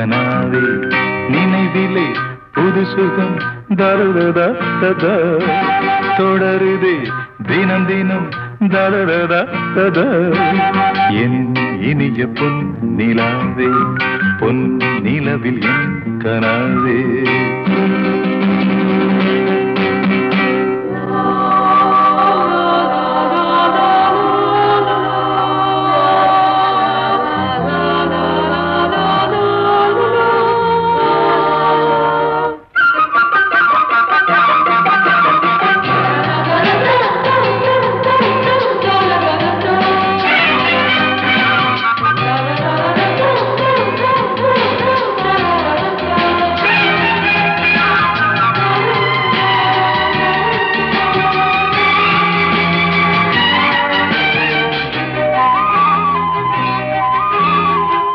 கனாவே நினைவிலே புது சுகம் தருததா தொடருதே தினம் தினம் தருததா என் இனிய பொன் நிலாவே பொன் நிலவில் என் கனாவே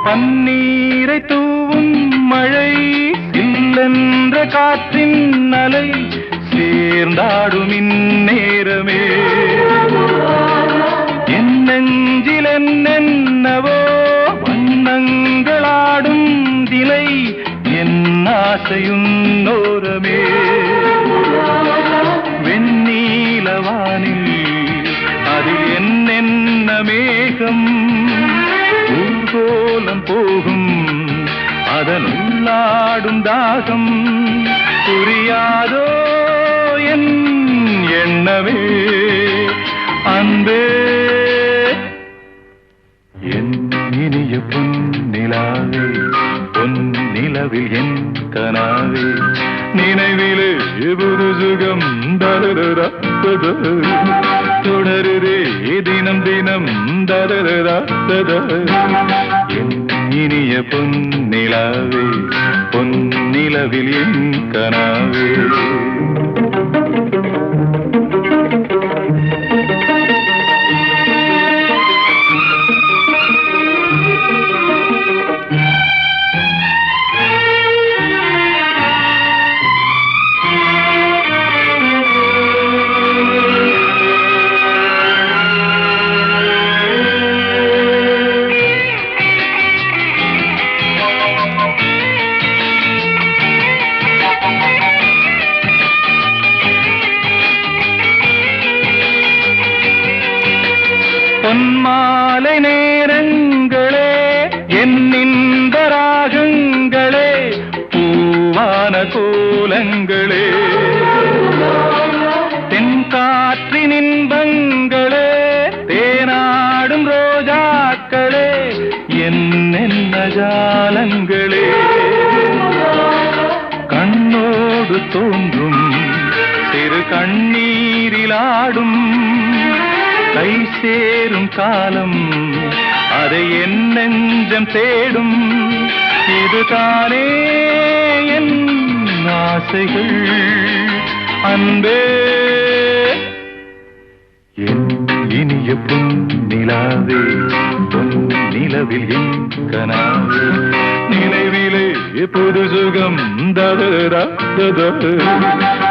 பன்னீரை தூவும் மழை இல்லென்ற காற்றின் அலை சேர்ந்தாடும் இந்நேரமே என் நெஞ்சில் என்னென்னவோ வண்ணங்களாடும் திலை என் ஆசையுன்னோரமே வெண்ணீலவானில் அதில் என்னென்ன மேகம் ஊர்கோலம் போகும் அதனுள்ளாடும் தாகம் புரியாதோ என் எண்ணமே அன்பே என் இனிய பொன் நிலாவே பொன் நிலவில் என் கனாவே நினைவிலே புது சுகம் தருதா தொடருதே தினம் தினம் தருதா என் இனிய பொன் நிலாவே பொன் நிலவில் என் கனாவே பொன்மாலை நேரங்களே என்னிந்த ராகங்களே பூவான கோலங்களே தென்காற்றின் இன்பங்களே தேனாடும் ரோஜாக்களே என்னென்ன ஜாலங்களே கண்ணோடு தோன்றும் சிறு கண்ணீரிலாடும் கை சேரும் காலம் அதை என் நெஞ்சம் தேடும் இதுதானே என் ஆசைகள் அன்பே என் இனிய பொன் நிலாவே பொன் நிலவில் என் கனாவே நினைவிலே புது சுகம் தருதா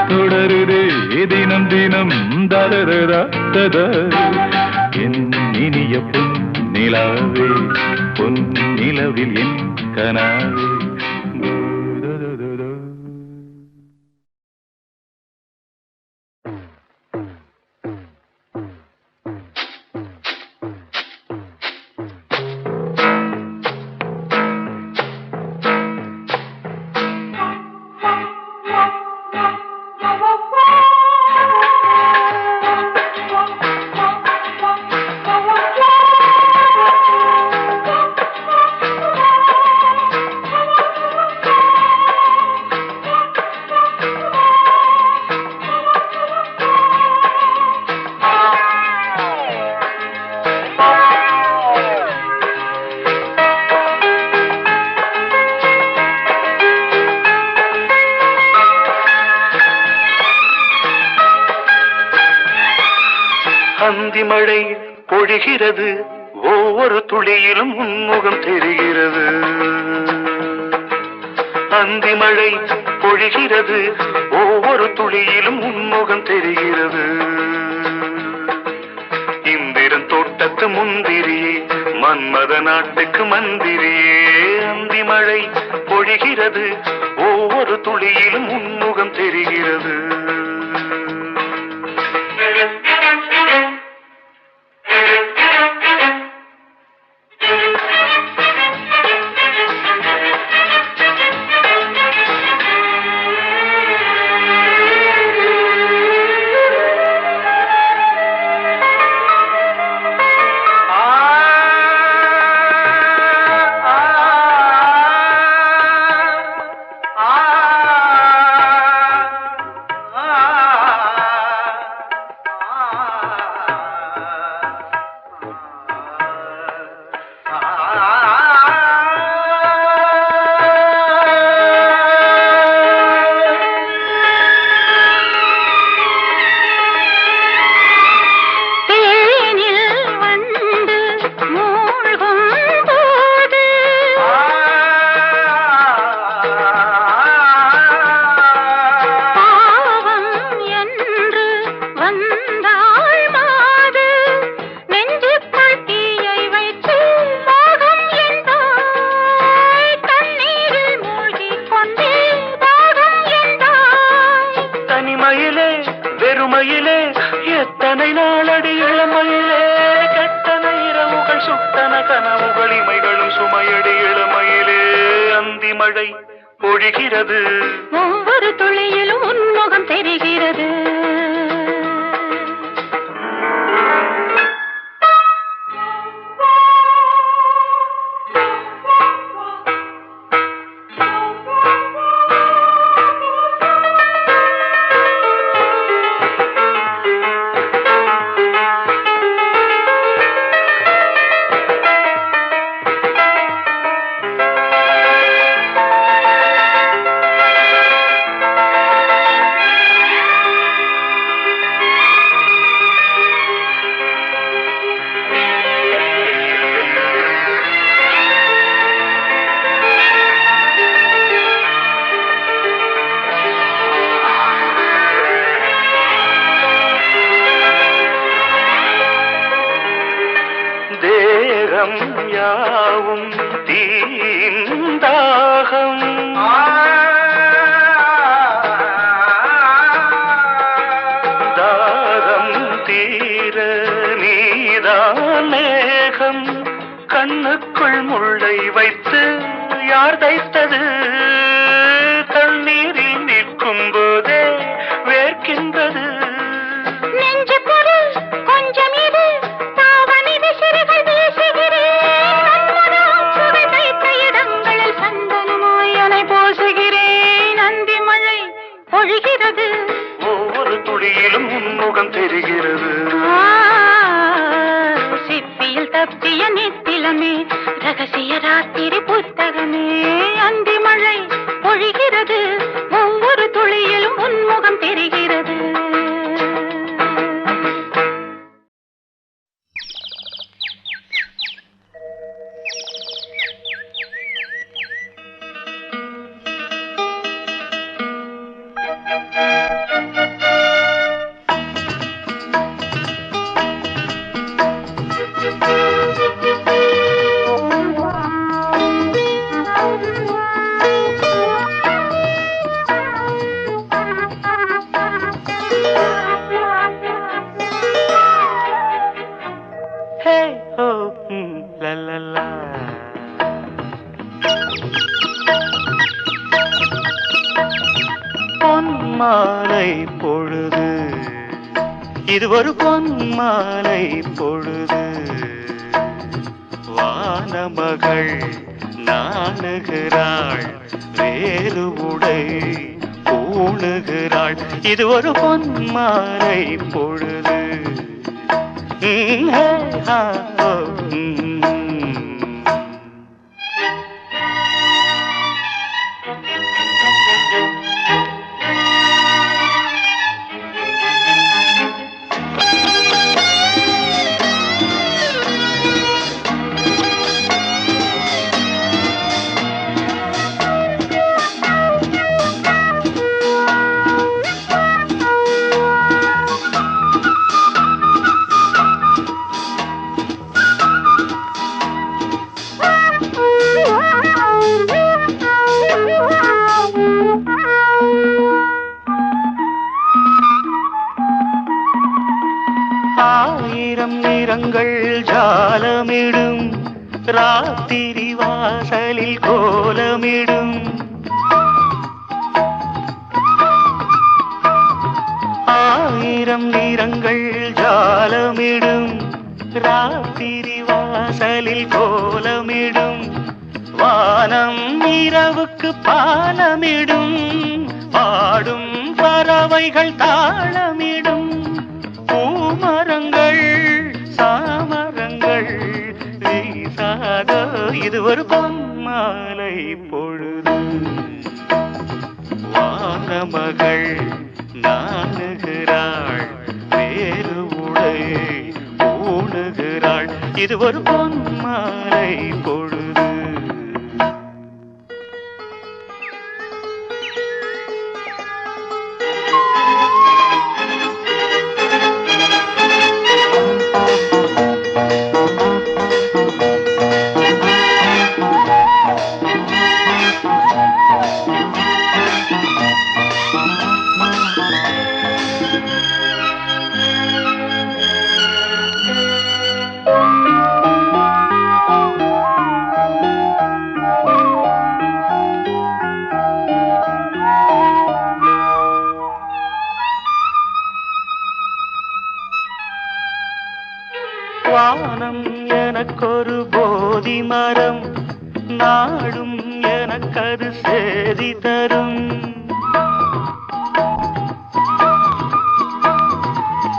தொடருதே தினம் தினம் தருதா என் இனிய பொன் நிலாவே பொன் நிலவில் என் கனாவே அந்தி மழை பொழிகிறது ஒவ்வொரு துளியிலும் உன்முகம் தெரிகிறது அந்தி மழை பொழிகிறது ஒவ்வொரு துளியிலும் உன்முகம் தெரிகிறது இந்திரன் தோட்டத்து முந்திரியே மன்மத நாட்டுக்கு மந்திரியே அந்தி மழை பொழிகிறது, ஒவ்வொரு துளியிலும் உன்முகம் தெரிகிறது. வெறுமையிலே எத்தனை நாளடி இளமையிலே கெட்டன இரவுகள் சுட்டன கனவுகள் இமைகளும் சுமையடி இளமையிலே அந்தி மழை பொழிகிறது, ஒவ்வொரு துளியிலும் உன்முகம் தெரிகிறது. தேகம் யாவும் தீந்தாகம், தாகம் தீர நீதான் மேகம், கண்ணுக்குள் முள்ளை வைத்து யார் தைத்தது, தண்ணீரில் நிற்கும் போதே வேர்க்கின்றது. நெஞ்சு பொருள் கொஞ்சம் இது, தாவணி விசிறிகள் வீசுகிறேன், சுவை தைத்த இடங்களில் சந்தனமாய் அலை போசுகிறேன். அந்தி மழை பொழிகிறது, ஒவ்வொரு துளியிலும் உன்முகம் தெரிகிறது. சிப்பியில் தப்பிய நித்திலமே, ரகசிய ராத்திரி புத்தகமே. அந்தி மழை பொழிகிறது, ஒவ்வொரு துளியிலும் உன்முகம் தெரிகிறது. பொன்மாலை பொழுது, இது ஒரு பொன்மாலை பொழுது, வானமகள் நாணுகிறாள், வேறு உடை பூணுகிறாள், இது ஒரு பொன்மாலை பொழுது. ஜாலமிடும் ராத்திரி வாசலில் கோலமிடும் ஆயிரம் நிறங்கள் ஜாலமிடும் ராத்திரி வாசலில் கோலமிடும் வானம் இரவுக்கு பாலமிடும் பாடும் பறவைகள் தாளமிடும் பூமரங்கள் சாமரங்கள் வீசாத இது ஒரு பொன்மாலை பொழுது வானமகள் நாணுகிறாள் வேறு உடை ஊணுகிறாள் இது ஒரு பொன்மாலை பொழுது வானம் எனக்கொரு போதி மரம் நாடும் எனக்கது சேதி தரும்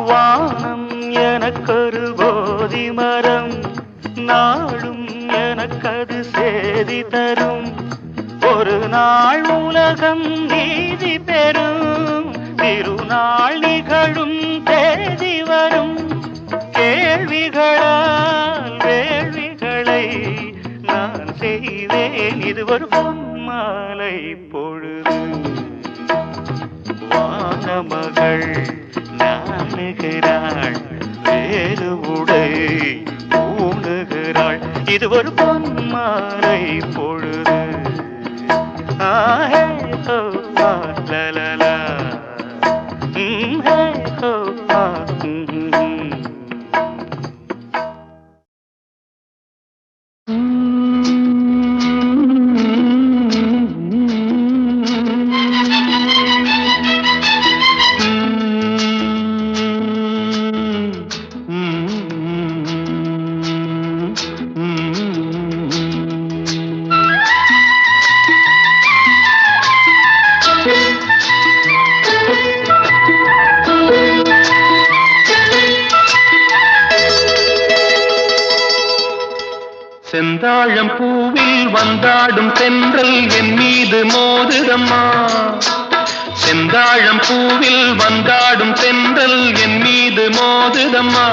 வானம் எனக்கொரு போதி மரம் நாடும் எனக்கது சேதி தரும் ஒரு நாள் உலகம் நீதி பெறும் திருநாள் நிகழும் தேதி வரும் கேள்விகளால் வேள்விகளை நான் செய்வேன் இது ஒரு பொன்மாலை பொழுது வானமகள் நாணுகிறாள் வேறு உடை ஊணுகிறாள் இது ஒரு பொன்மாலை பொழுது ஆஹே ஹோ லலலா ஹே ஹோ செந்தாழம் பூவில் வந்தாடும் தென்றல் என் மீது மோதுதம்மா செந்தாழம் பூவில் வந்தாடும் தென்றல் என் மீது மோதுதம்மா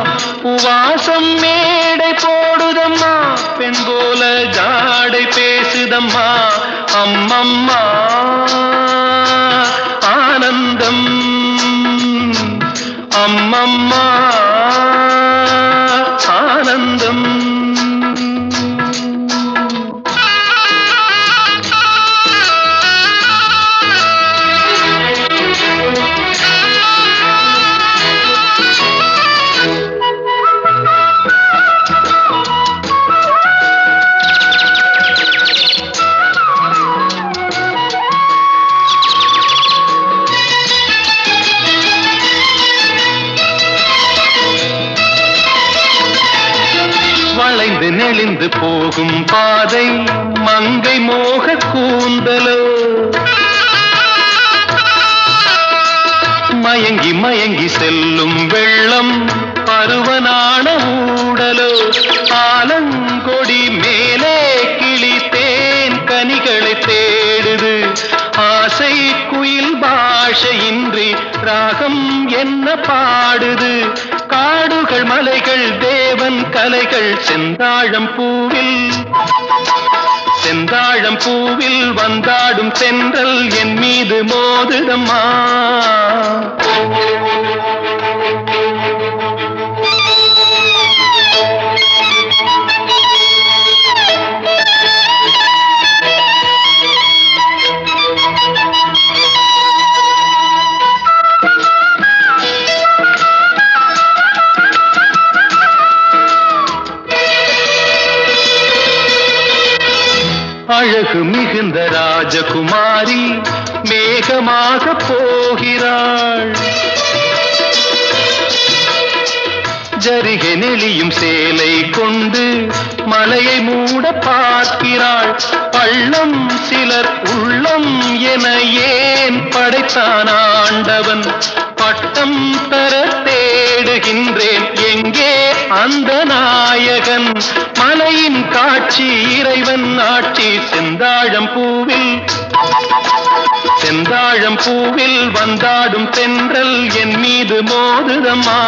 பூவாசம் மேடை போடுதம்மா பெண் போல ஜாடை பேசுதம்மா அம்மம்மா ஆனந்தம் அம்மம்மா ஆனந்தம் நெளிந்து போகும் பாதை மங்கை மோக கூந்தலோ மயங்கி மயங்கி செல்லும் வெள்ளம் பருவனான ஊடலோ ஆலங்கொடி மேலே கிளி தேன் கனிகளை தேடுது ஆசை குயில் பாஷையின்றி ராகம் என்ன பாடுது காடுகள் மலைகள் தேவன் கலைகள் செந்தாழம் பூவில் வந்தாடும் தென்றல் என் மீது மோதுதம்மா ராஜகுமாரி மேகமாக போகிறாள். ஜரிகை நெளியும் சேலை கொண்டு மலையை மூட பார்க்கிறாள். பள்ளம் சிலர் உள்ளம் என ஏன் படைத்தான் ஆண்டவன்? பட்டம் தர தேடுகின்றேன், எங்கே அந்த நாயகன்? மலையின் காட்சி இறைவன் ஆட்சி. செந்தாழம் பூவில் வந்தாடும் தென்றல் என் மீது மோதுதம்மா.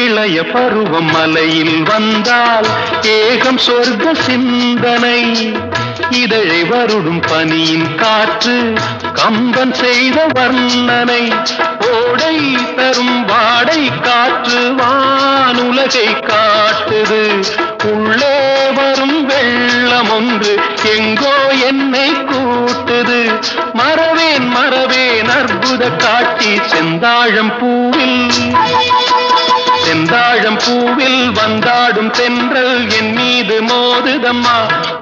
இளைய பருவம் மலையில் வந்தால் ஏகம் சொர்க்க சிந்தனை. இதழை வருடும் பனியின் காற்று கம்பன் செய்த வர்ணனை. ஓடை தரும் வாடை காற்று வானுலகை காட்டுது. உள்ளே வரும் வெள்ளம் ஒன்று எங்கோ என்னை கூட்டுது. மறவேன் அற்புத காட்சி செந்தாழம் பூவில் வந்தாடும் தென்றல் என் மீது மோதுதம்மா.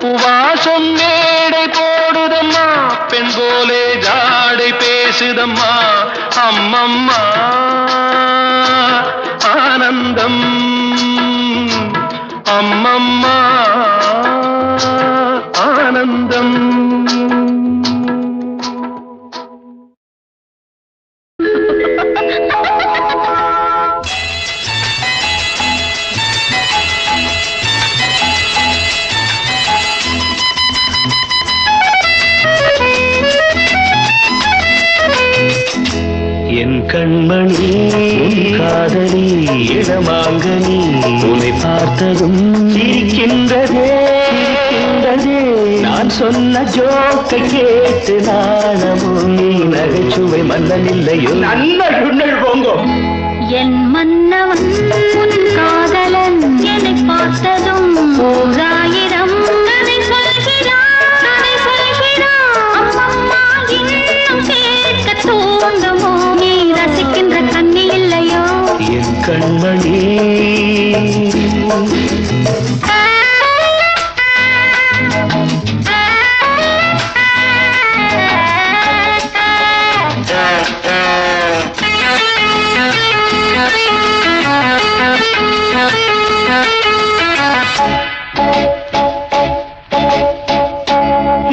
உவாசம் மேடை போடுதம்மா, பெண் போலே ஜாடை பேசுதம்மா. அம்மம்மா ஆனந்தம், அம்மம்மா ஆனந்தம். என் கண்மணி காதலி இடமாங்கனி உன்னை பார்த்ததும் சிரிக்கின்றதே. நான் சொன்ன ஜோக்கை கேட்டு நாணமும் நீ நகைச்சுவை மன்னன் இல்லையோ? நல்ல போங்க. என் மன்னவன் உன் காதலன் என்னை பார்த்ததும் ஓராயிரம் கதை சொல்கிறான். அம்மம்மா இன்னும் கேட்க தூண்டுமோ? நீ ரசிக்கின்ற கண்ணி இல்லையோ? என் கண்மணி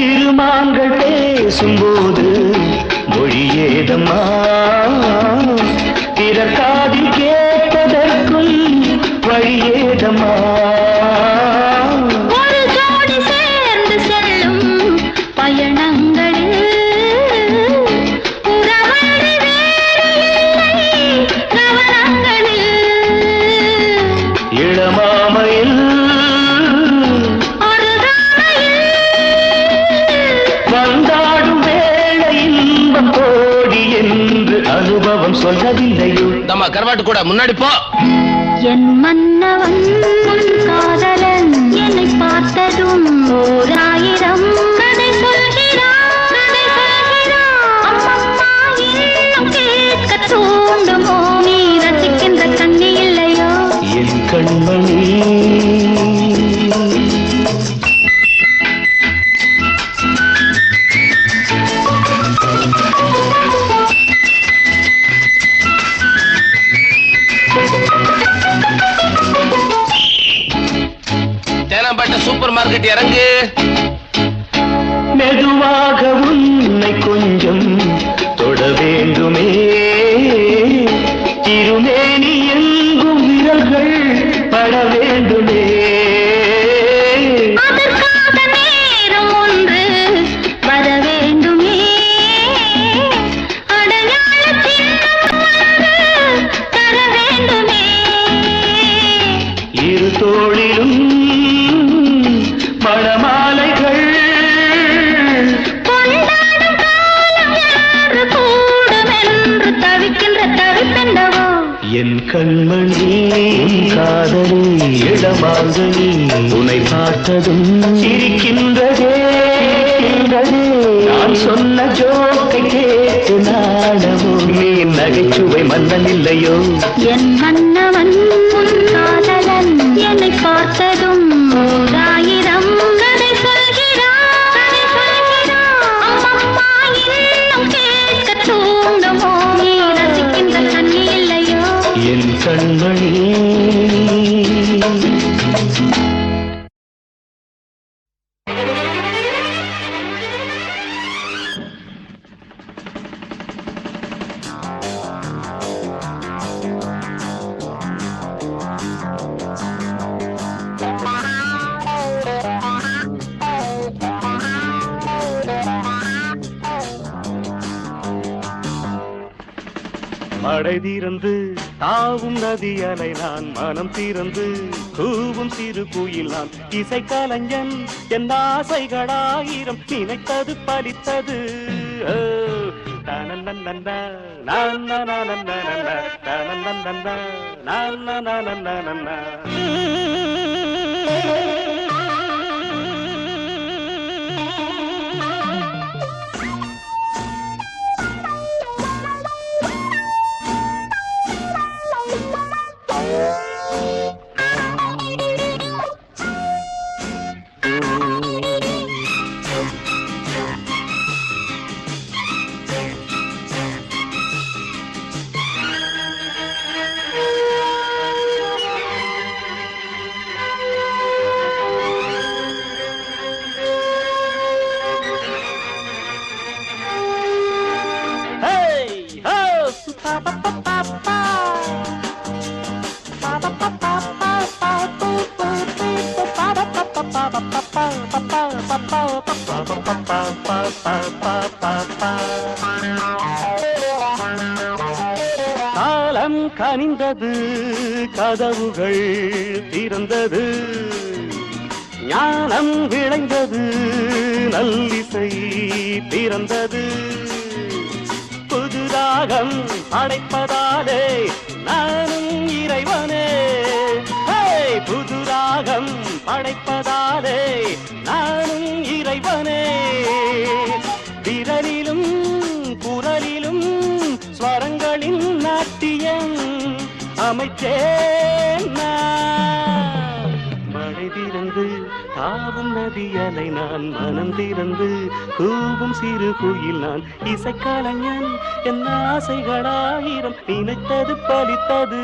இருமாங்கள் பேசும்போது மொழியேதம்மா, பிறர் காதில் கேட்பதற்குள் வழியேதம்மா. ஒரு ஜோடி சேர்ந்து செல்லும் பயணங்களில் உறவழி வேறு இல்லை கவனங்களில். இளமாமையில் வந்தாடும் வேளை இன்பம் கோடி என்று அனுபவம் சொல்லவில்லையோ? தம்மா கருவாட்டு கூட முன்னாடி போ. என் மன்னவன் உன் காதலன் என்னை பார்த்ததும் ஓராயிரம் கதை சொல்கிறான். அம்மம்மா இன்னும் கேட்க தூண்டுமோ? நீ ரசிக்கின்ற கண்ணி இல்லையோ? என் கண்மணி தேனாம்பேட்டை சூப்பர் மார்க்கெட் இறங்கு. மெதுவாக உன்னை கொஞ்சம் தொட வேண்டுமே. திருமேனி எங்கும் விரல்கள் பட வேண்டுமே. அதற்காக நேரம் ஒன்று வர வேண்டுமே. அடையாள சின்னம் ஒன்று தர வேண்டுமே. இரு தோளிலும் மணமாலைகள் கொண்டாடும் காலம் என்று கூடுமென்று தவிர என் கண்மணி காதலி இளமாங்கனி உன்னை பார்த்ததும் சிரிக்கின்றதே நான் சொன்ன ஜோக்கை கேட்டு நாடமோ நீ நகைச்சுவை மன்னன் இல்லையோ என் மன்னவன் உன் காதலன் என்னை பார்த்ததும் ஓராயிரம் கதை சொல்கிறான் அம்மம்மா இன்னும் கேட்க தூண்டுமோ நீ ரசிக்கின்ற கண்ணி இல்லையோ என் கண்மணி மழை தீர்ந்து தாவும் நதி அலை நான் மனம் தீர்ந்து கூவும் சிறு குயில் நான் இசை கலைஞன் என் ஆசைகளாயிரம் நினைத்தது பலித்தது காலம் கனிந்தது கதவுகள் திறந்தது ஞானம் விளைந்தது நல்லிசை பிறந்தது புது ராகம் படைப்பதாலே நானும் இறைவனே புது ராகம் படைப்பதாலே நானும் இறைவனே விரலிலும் குரலிலும் ஸ்வரங்களின் நாட்டியம் அமைச்சேன் மழை திறந்து தாவும் நதி அலை நான் மனம் திறந்து கூவும் சிறு குயில் நான் இசைக்கலைஞன் என் ஆசைகளாயிரம் நினைத்தது பலித்தது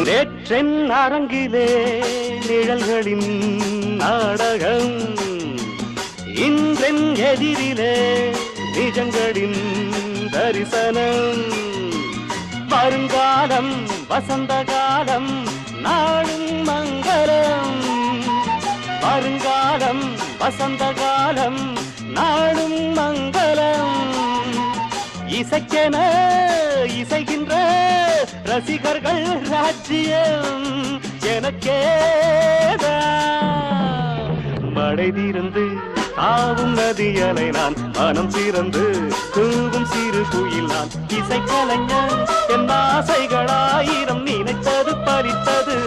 நேற்றென் அரங்கிலே நிழல்களின் நாடகம் இன்றென் எதிரிலே நிஜங்களின் தரிசனம் வருங்காலம் வசந்த காலம் நாளும் மங்களம் வருங்காலம் வசந்த காலம் நாளும் மங்களம் இசைக்கென இசைகின்ற ரசிகர்கள் ராஜ்யம் எனக்கேதான் மழை தீர்ந்து தாவும் நதி அலை நான் மனம் திறந்து கூவும் சிறு குயில் நான் இசைக்கலைஞன் என் ஆசைகளாயிரம் நினைத்தது பறித்தது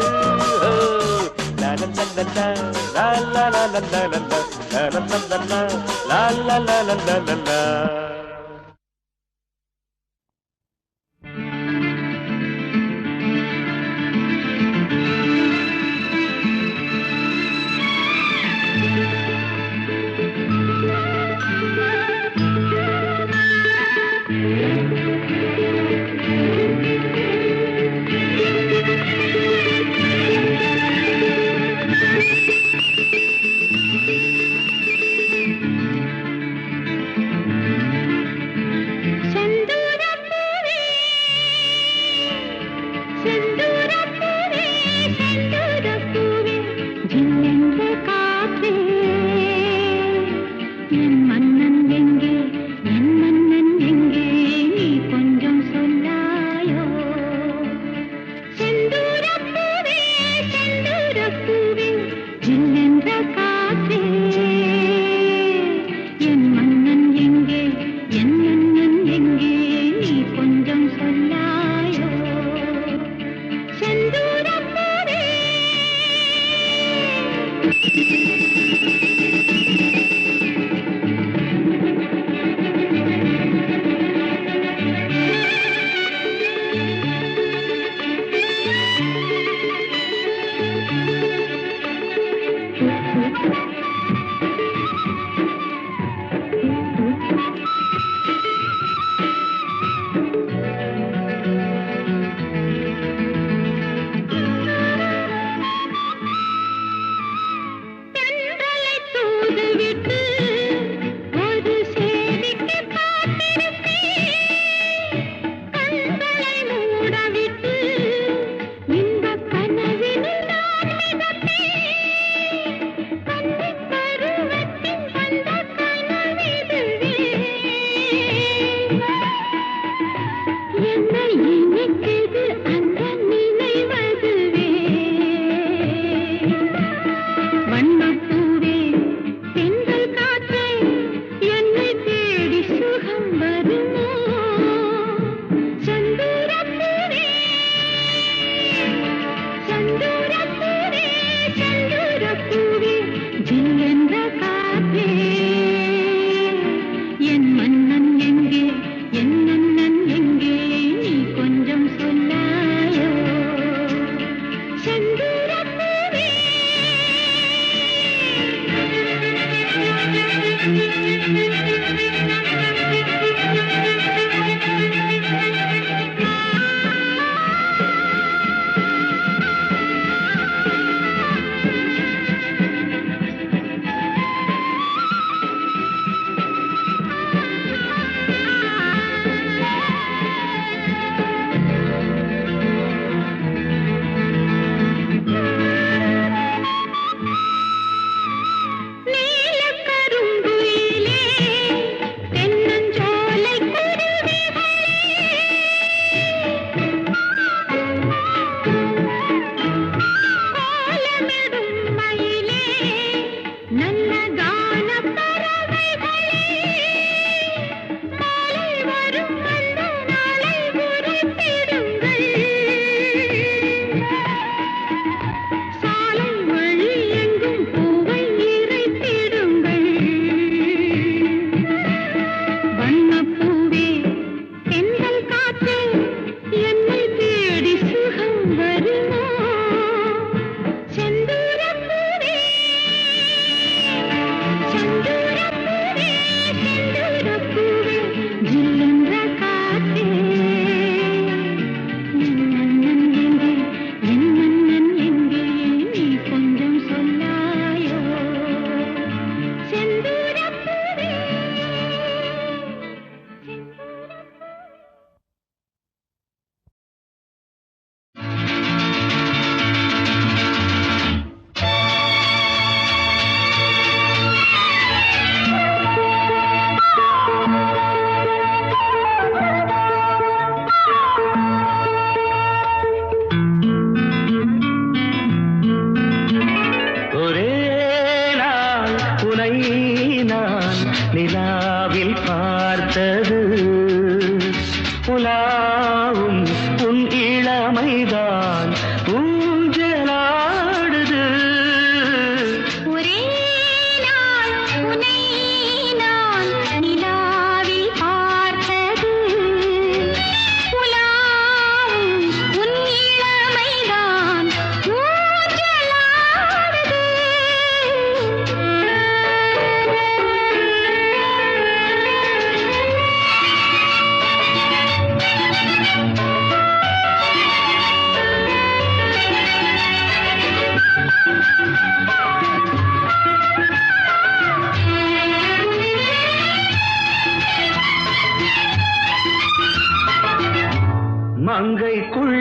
மங்கைக்குள்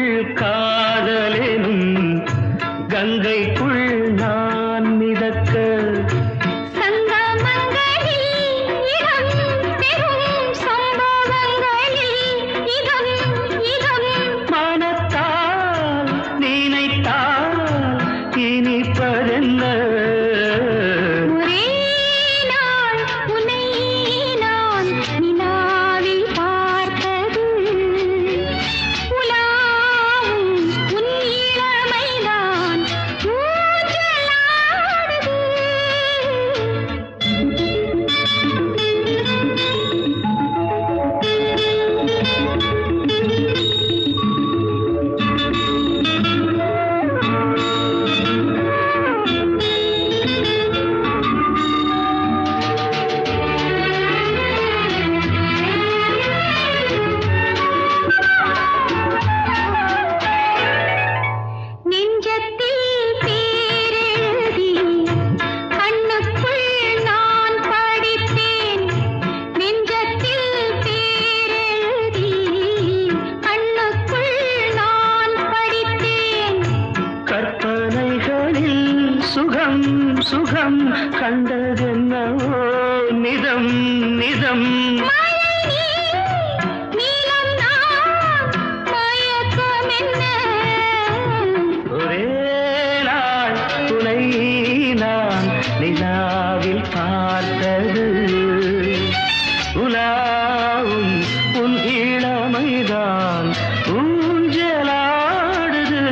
சுகம் கண்டதென்னவோ நிதம் நிதம் ஒரே நாள் துணை நான் நிலாவில் பார்த்தது உலாவும் உன் இளமைதான் ஊஞ்சலாடுது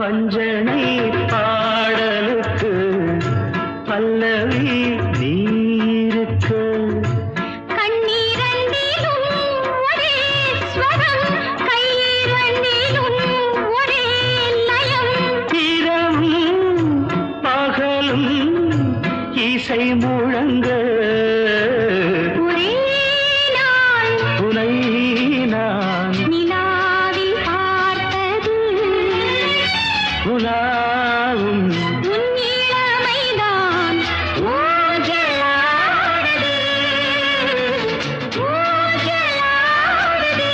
பஞ்சனை பாடலுக்கு பல்லவி நீருக்கு கண்ணீரண்டிலும் ஒரே ஸ்வரம் கையிரண்டிலும் ஒரே லயம் இரவும் பகலும் இசை முழங்க ஒரே நாள் துணை நான் நிலாவில் பார்த்தது உலாவும் உன் இளமைதான் ஊஞ்சலாடுது ஊஞ்சலாடுது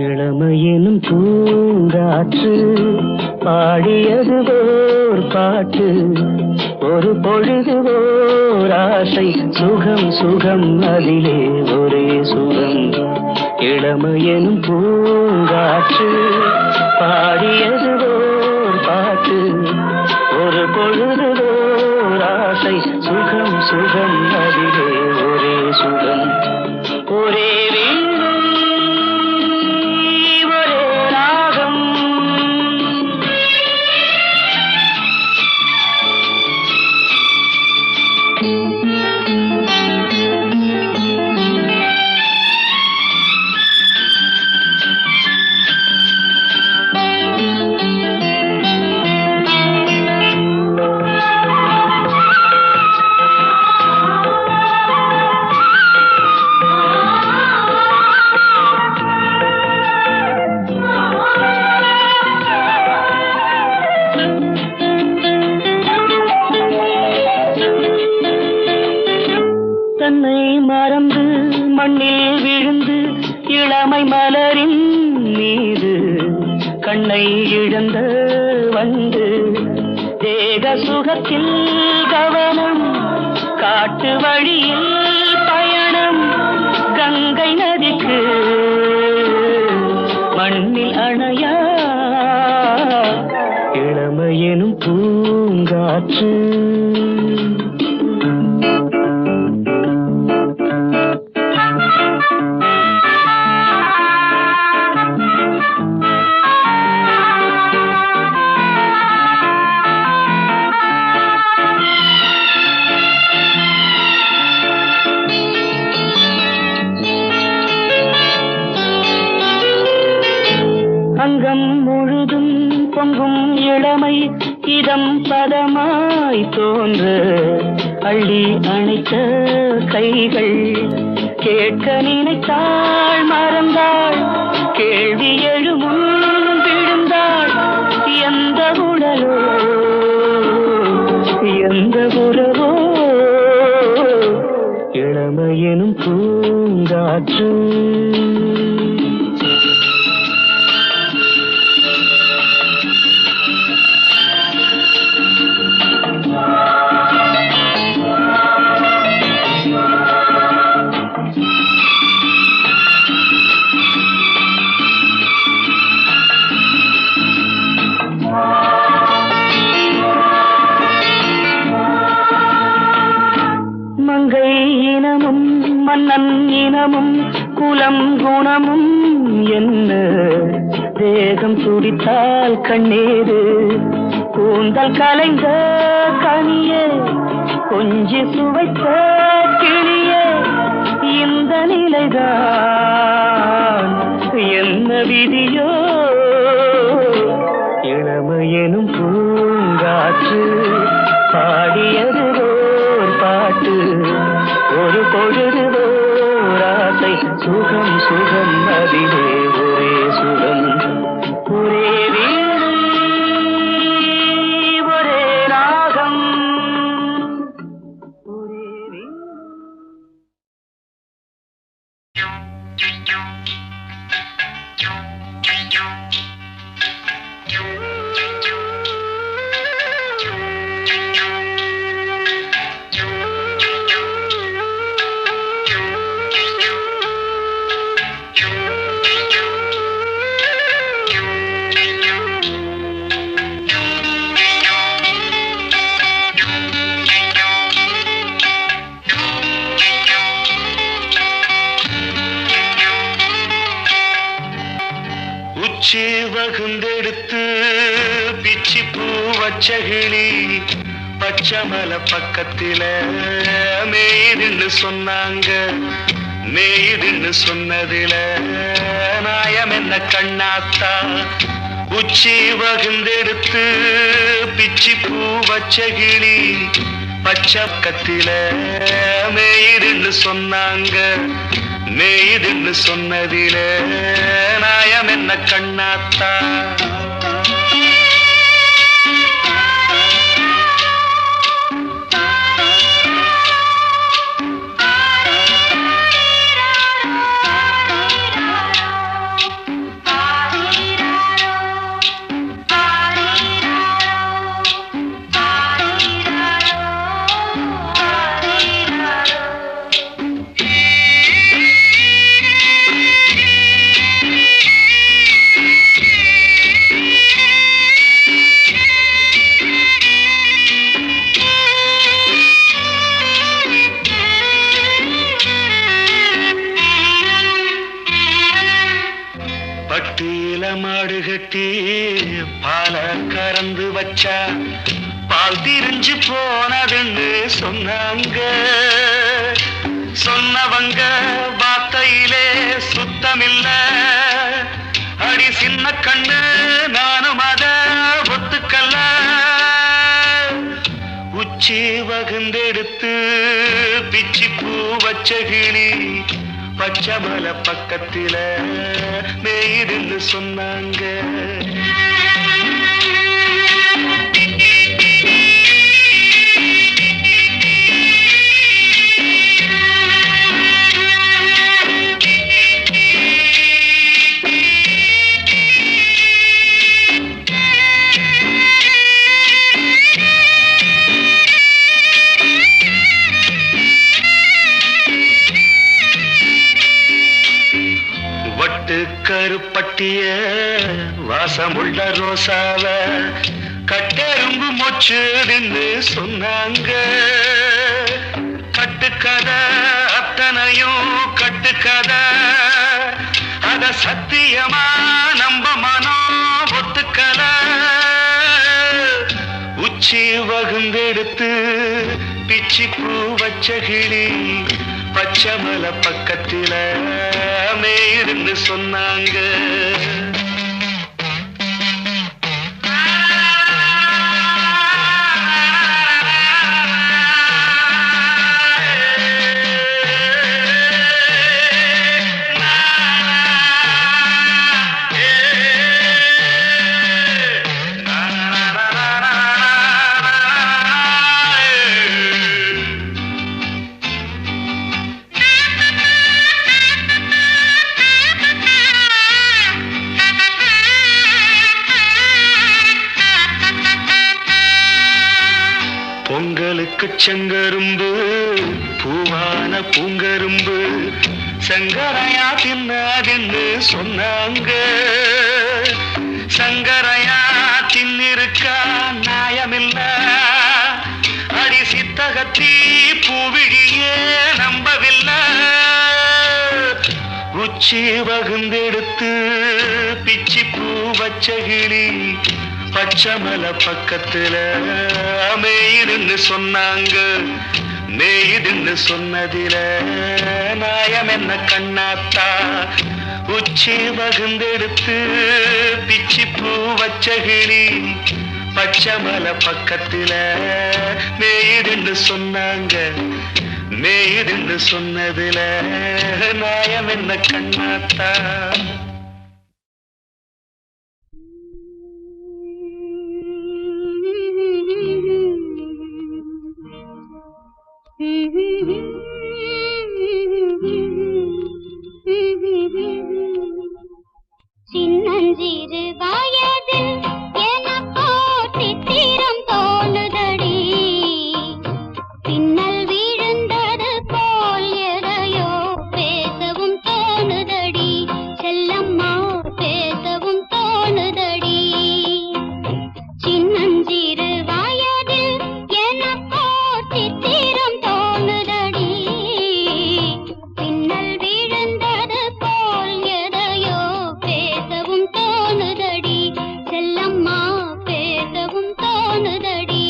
இளமையெனும் பூங்காற்று பாடியது ஓர் பாட்டு ஒரு பொழுது ஓர் ஆசை சுகம் சுகம் அதிலே ஒரே சுகம் இளமையெனும் பூங்காற்று பாடியது ஓர் பாட்டு ஒரு பொழுது ஓர் ஆசை சுகம் சுகம் அதிலே ஒரே சுகம் ஒரே வீணை ஒரே ராகம் தன்னை மறந்து மண்ணில் விழுந்து இளமை மலரின் மீது கண்ணை இழந்த வந்து தேக சுகத்தில் கவனம் காட்டு வழியில் பயணம் கங்கை நதிக்கு மண்ணில் அணையா இளமையெனும் பூங்காற்று அங்கம் முழுதும் பொங்கும் இளமை இதம் பதமாய் தோன்ற அள்ளி அணைத்த கைகள் கேட்க நினைத்தாள் மறந்தாள் கேள்வி எழுமுன் விழுந்தாள் எந்த உடலோ எந்த உறவோ இளமையெனும் பூங்காற்று மன்னன் இனமும் குலம் குணமும் என்ன தேகம் துடித்தால் கண்ணீரு கூந்தல் கலைந்த கனியே கொஞ்சி சுவைத்த கிளியே இந்த நிலைதான் என்ன விதியோ இளமையெனும் பூங்காற்று பாடியது ஓர் பாட்டு ஒரு பொழுது ஓராசை சுகம் சுகம் அதிலே ஒரே சுகம் ஒரே வீடு ஒரே ராகம் ஒரே வீடு. உச்சி வகுந்தெடுத்து பிச்சி பூ வச்சகிளி பச்சமல பக்கத்தில மேய்துன்னு சொன்னாங்க மேய்துன்னு சொன்னதில நாயம் என்ன கண்ணாத்தா உச்சி வகுந்தெடுத்து பிச்சி பூ வச்சகிளி பச்சக்கத்தில மேய்துன்னு சொன்னாங்க மேய்துன்னு சொன்னதில நாயம் என்ன கண்ணாத்தா பட்டியில மாடு கட்டி பால கறந்து வச்சா பால் திரிஞ்சு போனதுன்னு சொன்னாங்க சொன்னவங்க வார்த்தையிலே சுத்தமில்ல அடி சின்ன கண்ணு நானும் அத ஒத்துக்கல்ல உச்சி வகுந்தெடுத்து பிச்சி பூ வச்ச கிளி பச்சமல பக்கத்தில மேய்துன்னு சொன்னாங்க கருப்பட்டிய வாசமுள்ள ரோசாவ கட்டெரும்பு மொச்சுதுன்னு சொன்னாங்க கட்டுக்கதை அத்தனையும் கட்டுக்கதை அத சத்தியமா நம்ப மனம் ஒத்துக்கல உச்சி வகுந்தெடுத்து பிச்சி பூ வச்ச கிளி பச்சமல பக்கத்தில மேய்துன்னு சொன்னாங்க பொங்கலுக்கு செங்கரும்பு பூவான பூங்கரும்பு சங்கரையா தின்னாதுன்னு சொன்னாங்க சங்கரையா தின்னிருக்கா நியாயமில்ல அடி சித்தகத்தி பூவிழியே நம்பவில்லை உச்சி வகுந்தெடுத்து பிச்சி பூ வச்ச கிளி பச்சமல பக்கத்துல மேயுதுன்னு சொன்னாங்க மேயுதுன்னு சொன்னதில நாயம் என்ன கண்ணாத்தா உச்சி வகுந்தெடுத்து பிச்சி பூ வச்ச கிளி பச்சமல பக்கத்துல மேயுதுன்னு சொன்னாங்க மேயுதுன்னு சொன்னதுல நாயம் என்ன கண்ணாத்தா சின்னஞ்சிறு வயதில் எனக்கோ சித்திரம் தோணுதடி பின்னல் விழுந்தது போல் எதையோ பேசவும் தோணுதடி செல்லம்மா பேசவும் தோணுதடி சின்னஞ்சிறு வயதில் எனக்கோ சித்திரம் தோணுதடி பின்னல் விழுந்தது போல் எதையோ பேசவும் தோணுதடி செல்லம்மா பேசவும் தோணுதடி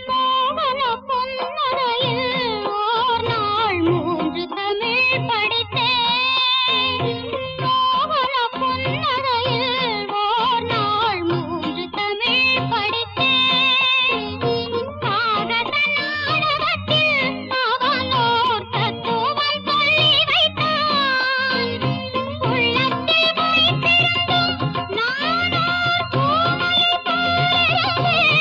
மோகன பொன்னரையில் ஓர் நாள் 3 தமிழ் படித்தேன் மோகன பொன்னரையில் ஓர் நாள் 3 தமிழ் படித்தேன் காகத நாடகத்தில் அவனோர் தத்துவம் சொல்லி வைத்தான் உள்ளத்தில் வைத்திருந்தும் நானோ பூமலை போலிருந்தேன்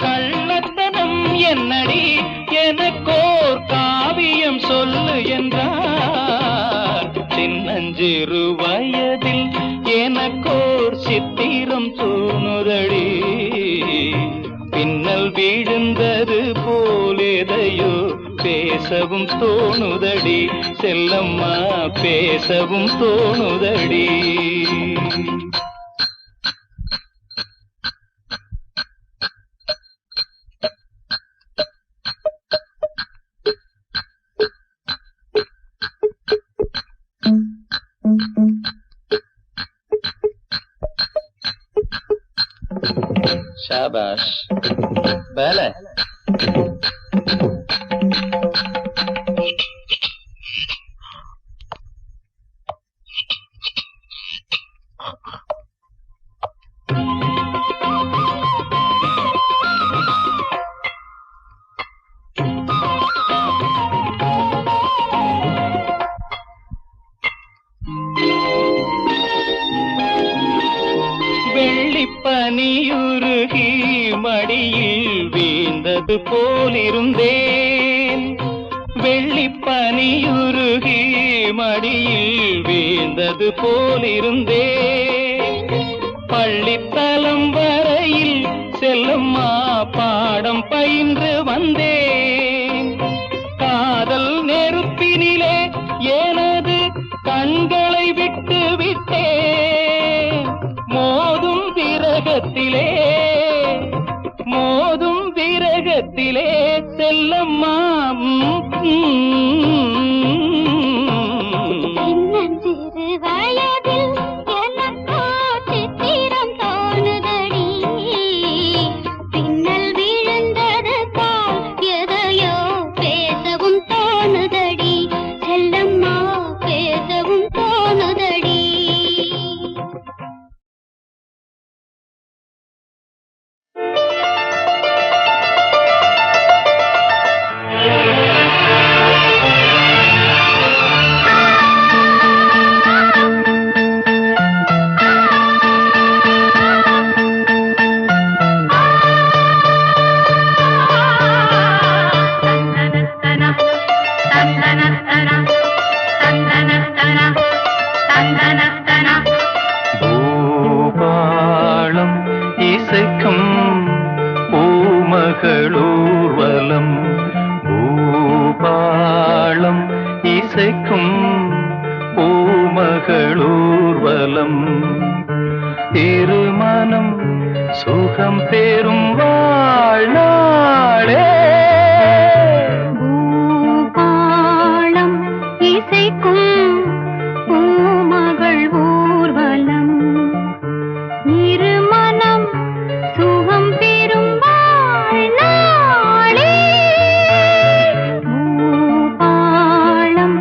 கள்ளத்தனம் என்னடி எனக்கோர் காவியம் சொல்லு என்றார் சின்னஞ்சிறு வயதில் எனக்கோர் சித்திரம் தோணுதடி பின்னல் வீழ்ந்தது போலேதையோ பேசவும் தோணுதடி செல்லம்மா பேசவும் தோணுதடி शाबाश पहले வெள்ளிப்பனியுருகி மடியில் வீழ்ந்தது போலிருந்தேன் வெள்ளிப்பனியுருகி மடியில் வீழ்ந்தது போலிருந்தேன் பள்ளித்தலம் வரையில் செல்லம்மா பாடம் பயின்று வந்தேன் காதல் நெருப்பினிலே எனது கண்களை விட்டு விட்டேன் மோதும் விரகத்திலே செல்லம்மா சின்னஞ்சிறு வயதில் எனக்கோ சித்திரம் தோணுதடி பின்னல் விழுந்தது போல் எதையோ பேசவும் தோணுதடி செல்லம்மா பேசவும் தோணுதடி பூமகளூர்வலம் பூபாளம் இசைக்கும் பூமகளூர்வலம் திருமணம் சுகம் பெறும் வாழ்நாளே பூபாளம் இசைக்கும் பூமகள் ஊர்வலம் இருமனம் சுகம் பெறும் வாழ்நாளே பூபாளம்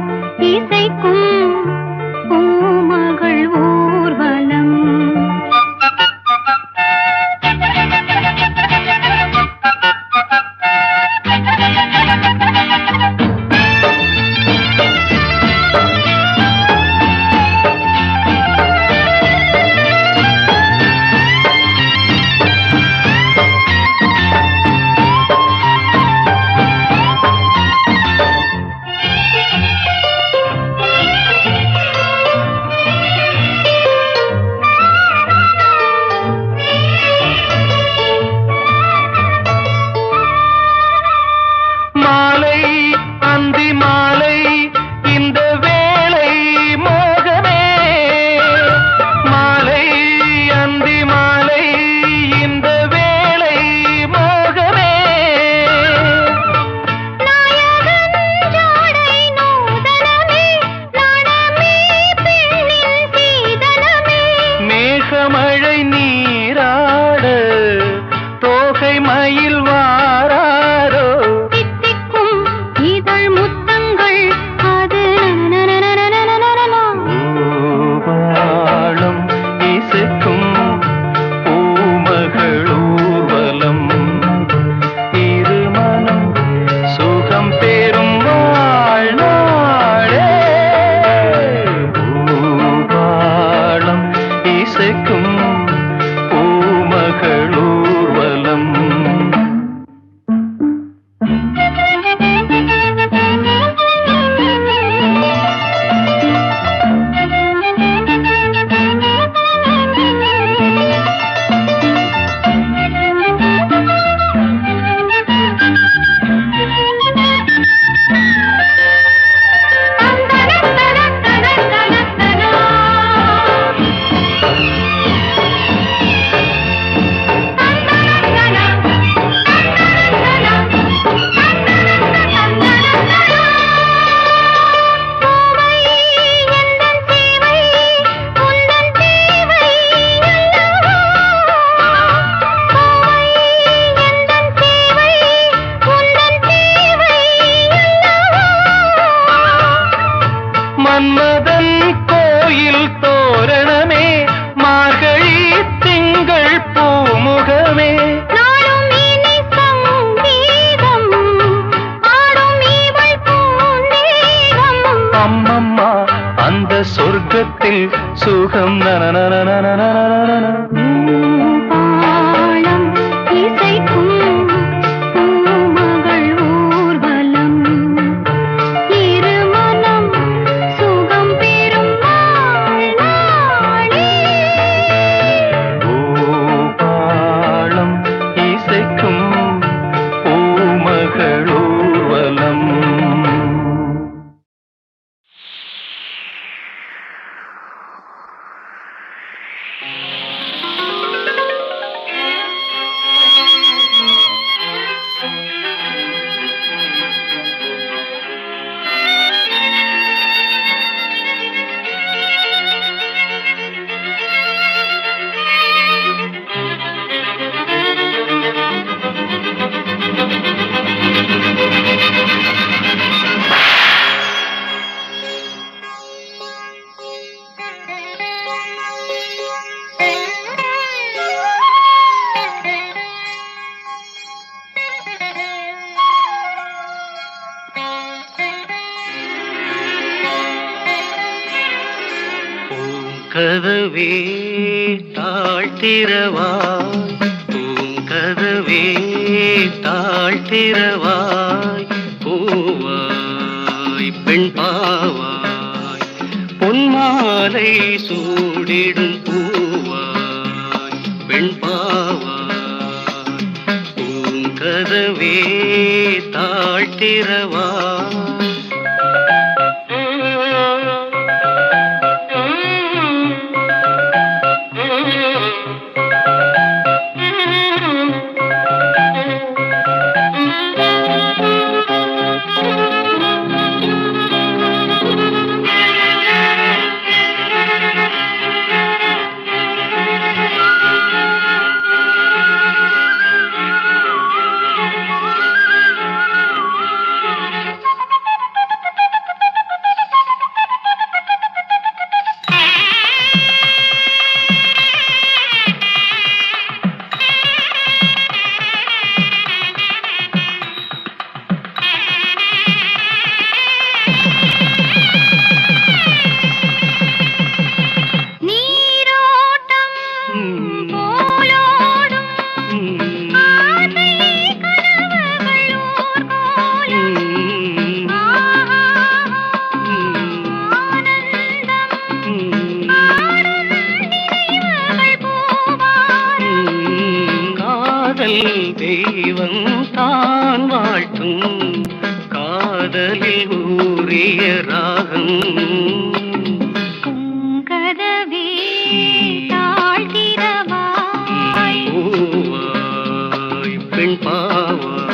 இசைக்கும் பூமகள் ஊர்வலம் மன்மதன் கோயில் தோரணமே மார்கழி திங்கள் பூமுகமே நாளும் இனி சங்கீதம் ஆடும் இவள் பூந்தேகம் அம்மம்மா அந்த சொர்க்கத்தில் சுகம் நனநனநனநனநன பூபாளம் இசைக்கும் பூமகள் ஊர்வலம் இருமனம் சுகம் பெறும் வாழ்நாளே பூபாளம் இசைக்கும் பூமகளூர்வலம் பூங்கதவே தாழ்த்திரவாய் பூங்கதவே தாழ்த்திரவாய் பூவாய் பெண் பாவாய் பொன்மாலை சூடிடும் பூவாய் பெண் பாவாய் பூங்க கதவே தாழ்த்திரவா தெய்வம் தான் வாழ்த்தும் காதலில் ஊறிய ராகம் கதவே தாழ்த்திரவாய் பூவாய் பெண் பாவாய்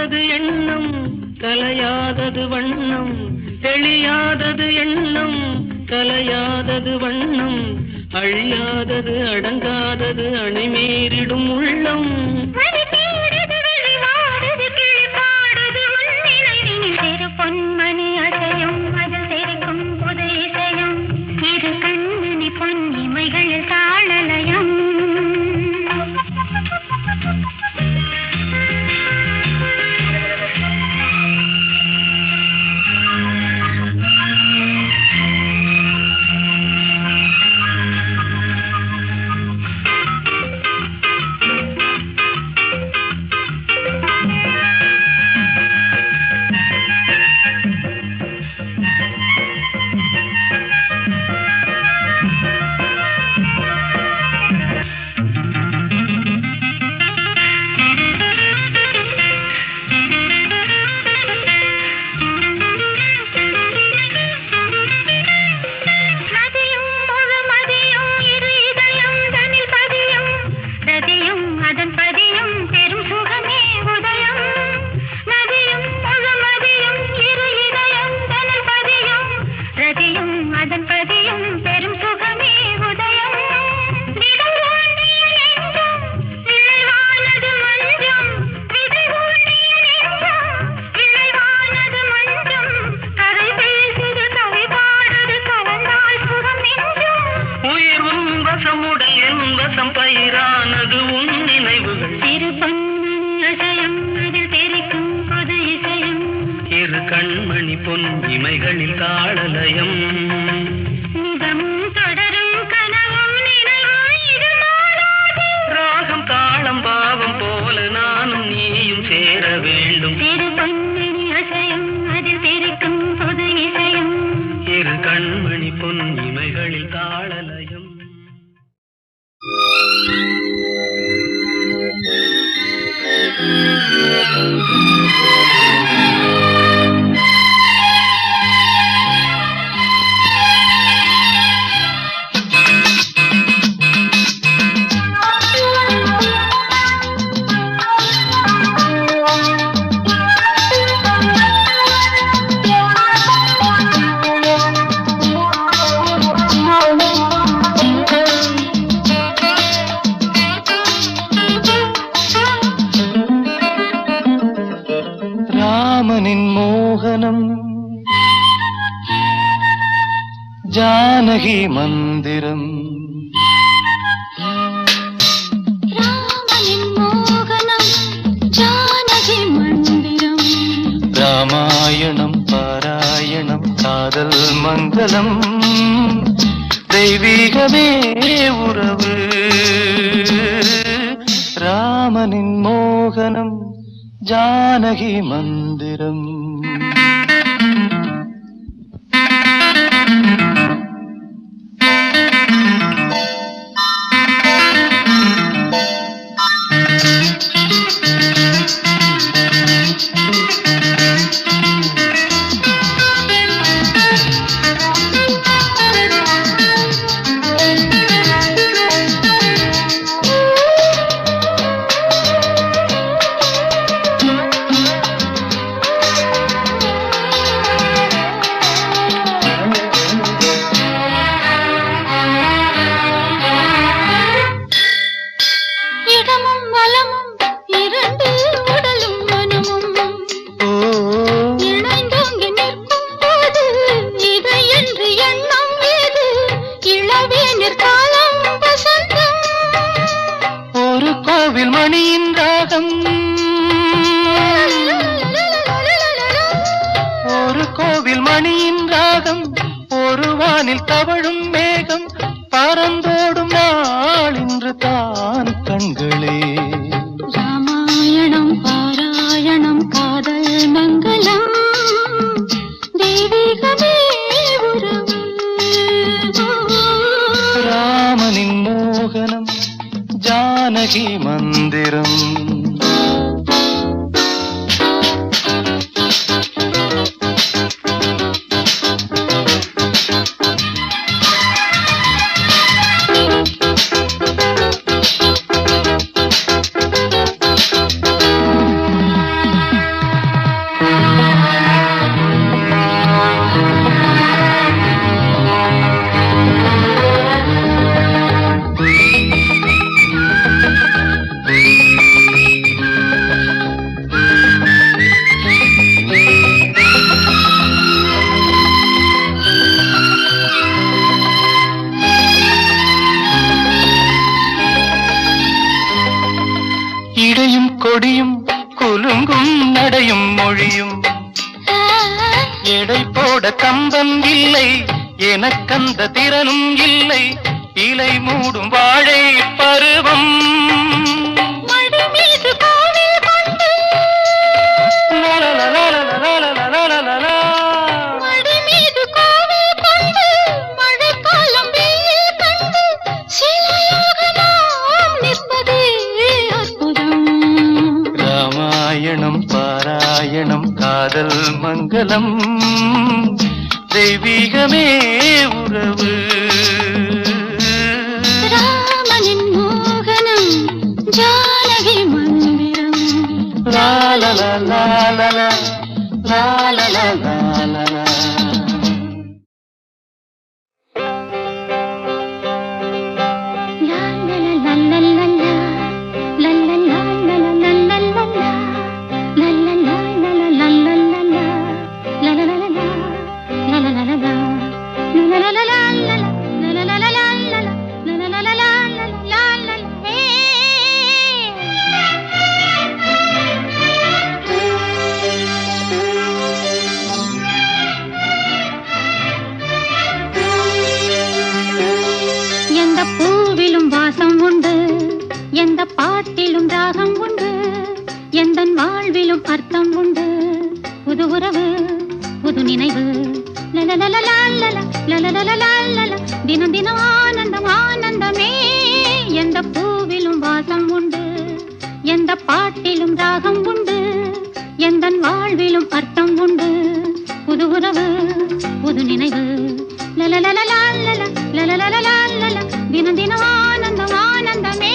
தெளியாதது எண்ணம் கலையாதது வண்ணம் தெளியாதது எண்ணம் கலையாதது வண்ணம் அழியாதது அடங்காதது அணைமீறிடும் உள்ளம் பொன்மணி அசையும் அதில் தெரிக்கும் புது இசையும் இரு கண்ணனி பொன்னிமைகளில் தாளலயம் கண்மணி பொன் இமைகளில் தாளலயம் ராகம் தாளம் பாவம் போல நானும் நீயும் சேர வேண்டும் இரு கண்மணி பொன் இமைகளில் தாளலயம் ராமனின் மோகனம் ஜானகி மந்திரம் ராமாயணம் பாராயணம் காதல் மங்களம் தெய்வீகமே உறவு ராமனின் மோகனம் ஜானகி மந்திரம் ஒரு கோவில் மணியின் ராகம் ஒரு வானில் தவழும் மேகம் பறந்தோடும் நாள் இன்று தான் கண்களே ராமாயணம் பாராயணம் காதல் மங்களம் தெய்வீகமே உறவு ராமனின் மோகனம் ஜானகி மந்திரம் நடையும் மொழியும் எடை போட கம்பம் இல்லை எனக்கந்த திறனும் இல்லை இலை மூடும் வாழை பருவம் ராமாயணம் பாராயணம் காதல் மங்களம் தெய்வீகமே உறவு ராமனின் மோகனம் ஜானகி மந்திரம் லா லா லா லா லா லா லா லா லா லா லா. எந்த பாட்டிலும் ராகம் உண்டு எந்தன் வாழ்விலும் அர்த்தம் உண்டு புது உறவு புது நினைவு தினம் தினம் ஆனந்தம் ஆனந்தமே எந்த பூவிலும் வாசம் உண்டு எந்த பாட்டிலும் ராகம் உண்டு எந்தன் வாழ்விலும் அர்த்தம் உண்டு புது உறவு புது நினைவு தினம் தினம் ஆனந்தம் ஆனந்தமே.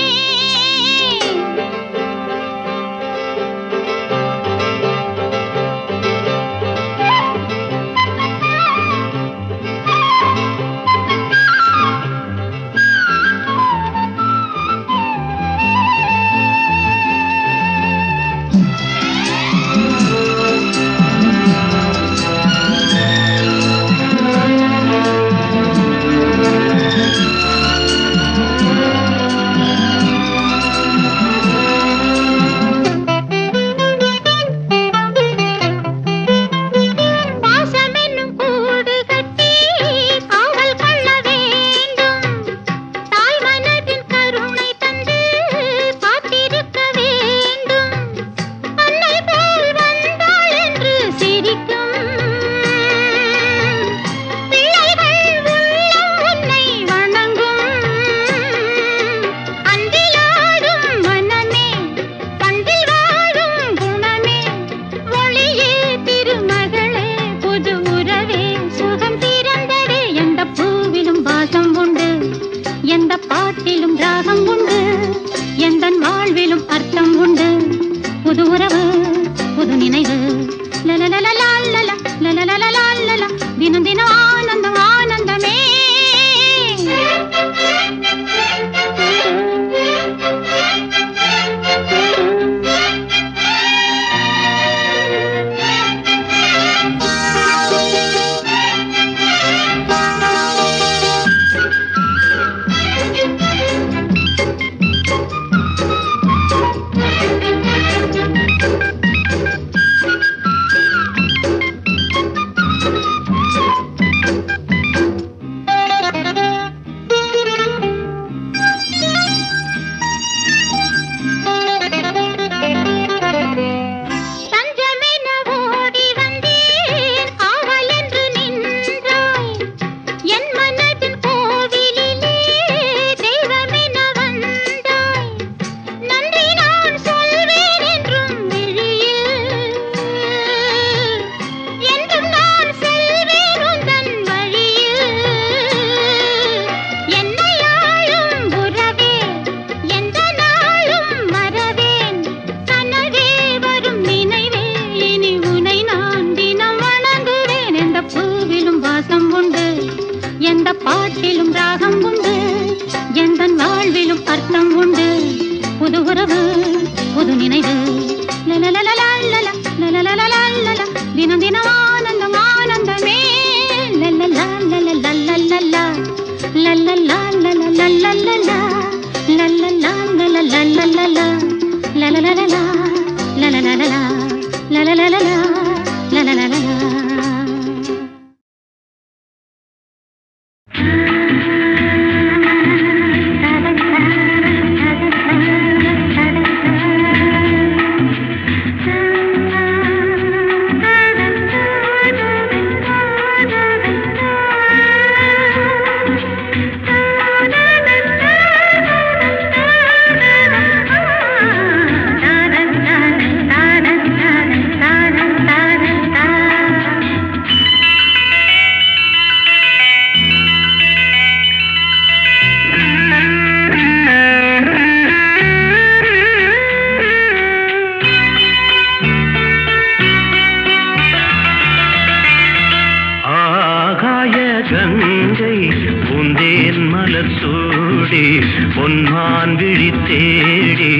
சூடி பொன்மான் விழி தேடி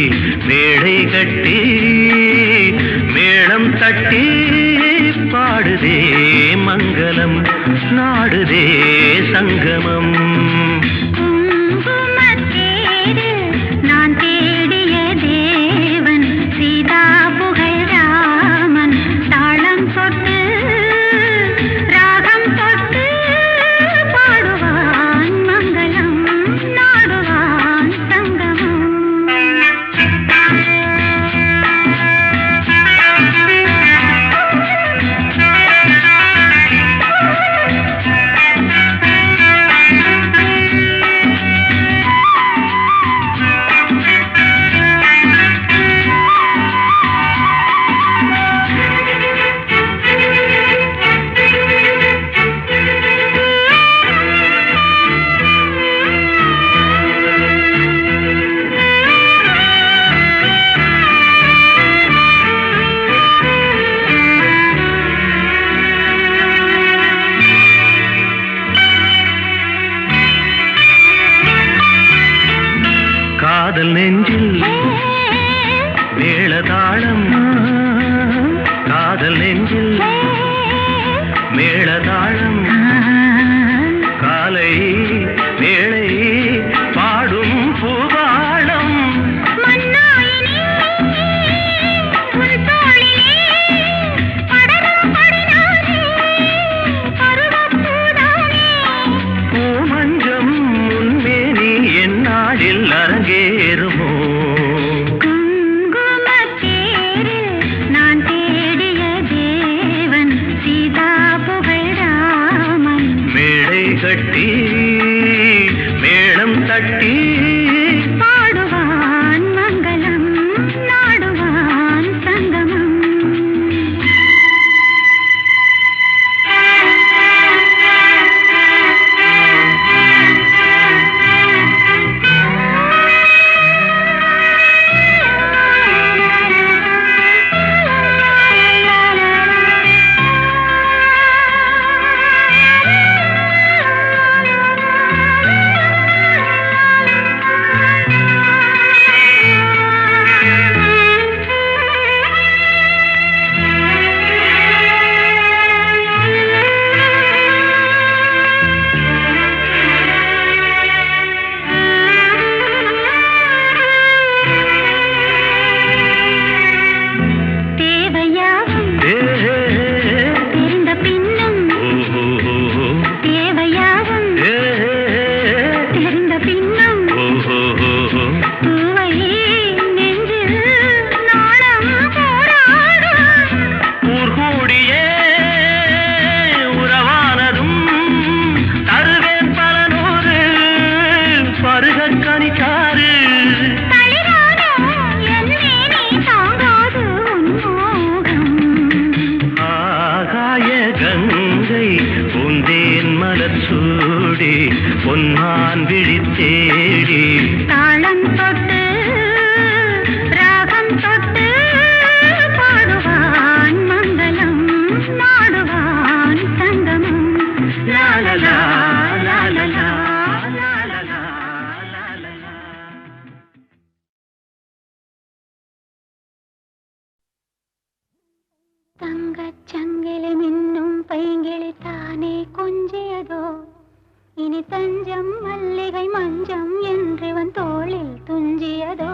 மேடை கட்டி மேளம் தட்டி பாடுதே மங்களம் நாடுதே சங்கமம். நான் தேடிய தேவன் சீதா புகழ் ராமன் தாளம் தொட்டு ராகம் தொட்டு பாடுவான் மங்களம் நாடுவான் சங்கமம். காதல் நெஞ்சில் மேளதாளம் காதல் நெஞ்சில் மேளதாளம் காலை வேளை பாடும் பூபாளம். பூமஞ்சம் முன்மேனி என்னாடில் அரங்கேறுமோ நான் தேடிய தேவன் சீதா புகழ் ராமன் மேடை கட்டி மேளம் தட்டி பாடுவான் மங்களம் நாடுவான் சங்கமம். பொன்மான் விழி தேடி தாளம் தொட்டு ராகம் தொட்டு பாடுவான் மங்களம் நாடுவான் சங்கமம். லாலலா லாலலா லாலலா லாலலா. தங்கச் சங்கிலி மின்னும் பைங்கிளி தானே கொஞ்சியதோ இனி தஞ்சம் மல்லிகை மஞ்சம் என்றிவன் தோளில் துஞ்சியதோ.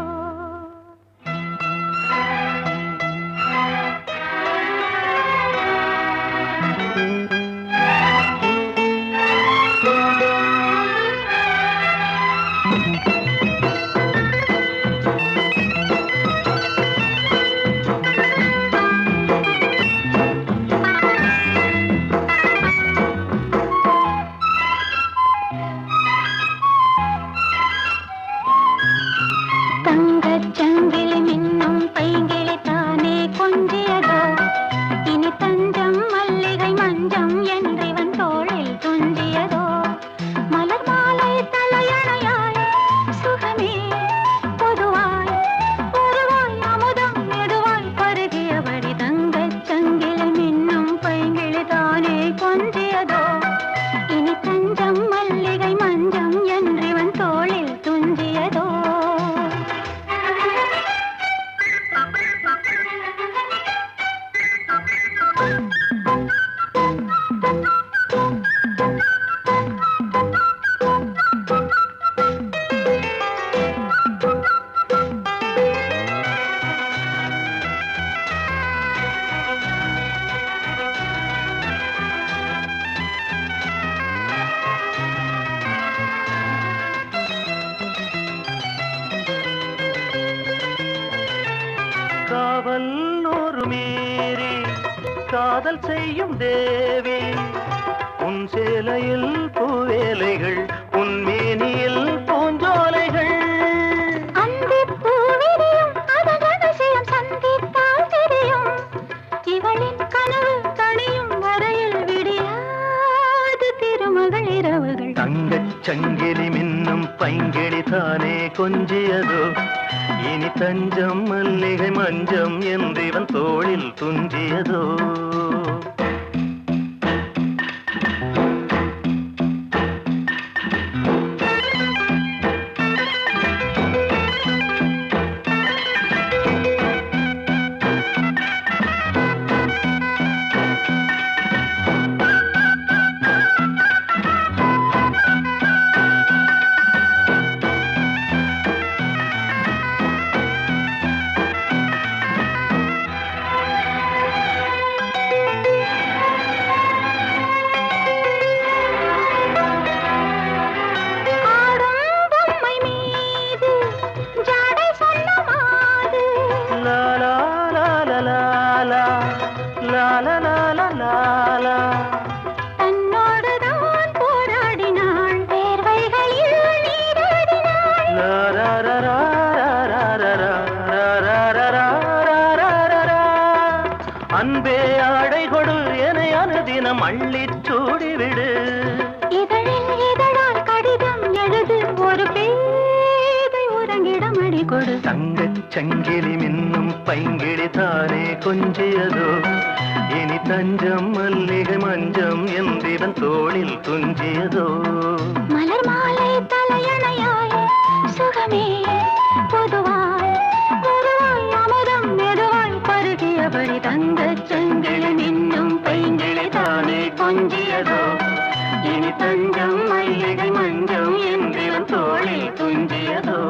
காதல் செய்யும் தேவி உன் சேலையில் பூவேலைகள் உன் மேனியில் பூஞ்சோலைகள் அந்தி பூவிரியும் அதன் ரகசியம் சந்தித்தால் தெரியும் இவளின் கனவு தணியும் வரையில் விடியாது திருமகள் இரவுகள் தங்கச் சங்கிலி மின்னும் பைங்கிளி தானே கொஞ்சியதோ இனி தஞ்சம் மல்லிகை மஞ்சம் என்றிவன் தோளில் துஞ்சியதோ அன்பே ஆடை கொடு என அனுதினம் அள்ளிச் சூடிவிடு இதழில் இதழால் கடிதம் எழுது ஒரு பேதை உறங்கிடம் அடி கொடு தங்கச் சங்கிலி மின்னும் பைங்கிளி தானே கொஞ்சியதோ இனி தஞ்சம் மல்லிகை மஞ்சம் என்றிவன் தோளில் துஞ்சியதோ மலர் மாலை தலையணையாய் சுகமே பொதுவாய் பொதுவாய் அமுதம் மெதுவாய் பருகியபடி தங்கச் சங்கிலி மின்னும் பைங்கிளி தானே கொஞ்சியதோ இனி தஞ்சம் மல்லிகை மஞ்சம் என்றிவன் தோளில் துஞ்சியதோ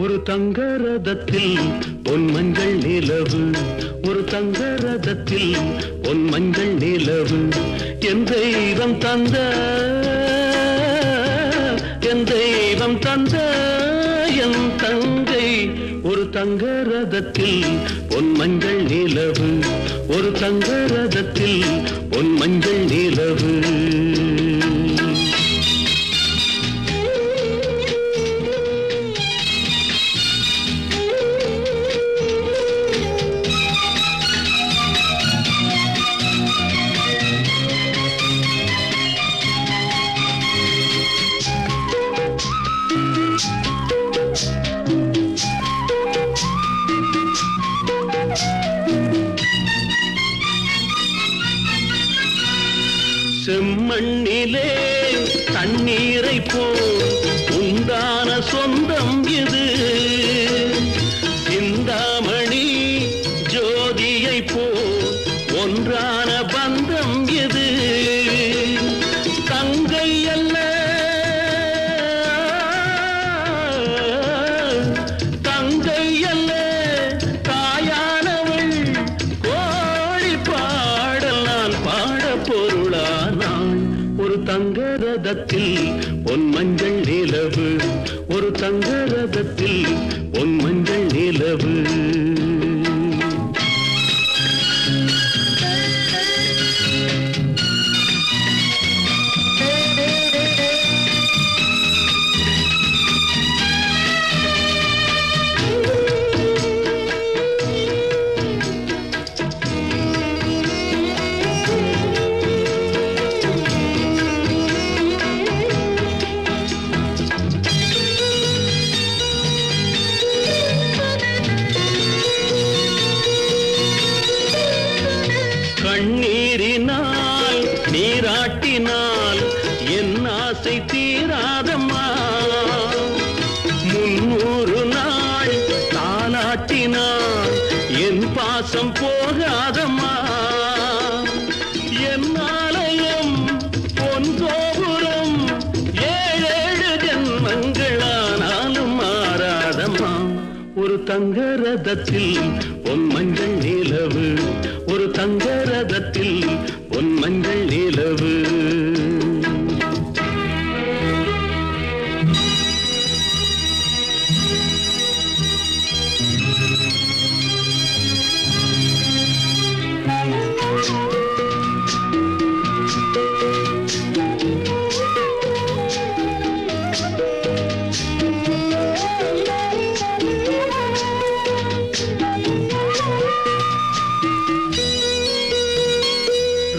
ஒரு தங்க ரதத்தில் பொன் மஞ்சள் நிலவு ஒரு தங்க ரதத்தில் பொன் மஞ்சள் நிலவு என் தெய்வம் தந்த என் தெய்வம் தந்த என் தங்கை ஒரு தங்க ரதத்தில் பொன் மஞ்சள் நிலவு ஒரு தங்க ரதத்தில் பொன் மஞ்சள் நிலவு செம்மண்ணிலே தண்ணீரை போல் உண்டான சொந்தம் இது சிந்தாமணி ஜோதியை போல் ஒன்றான பந்தம் இது தங்கை அல்ல தங்கை அல்ல தாயானவள் கோழி பாடல் நான் பாட பொருளானாள் ஒரு தங்க ரதத்தில் பொன் மஞ்சள் நிலவு ஒரு தங்க ரதத்தில் பொன் மஞ்சள் நிலவு கண்ணீரினால் நீராட்டினால் என் ஆசை தீராதம்மா 300 நாள் தாலாட்டினால் என் பாசம் போகாதம்மா ரதத்தில் பொன் மஞ்சள் நிலவு ஒரு தங்க ரதத்தில் பொன் மஞ்சள் நிலவு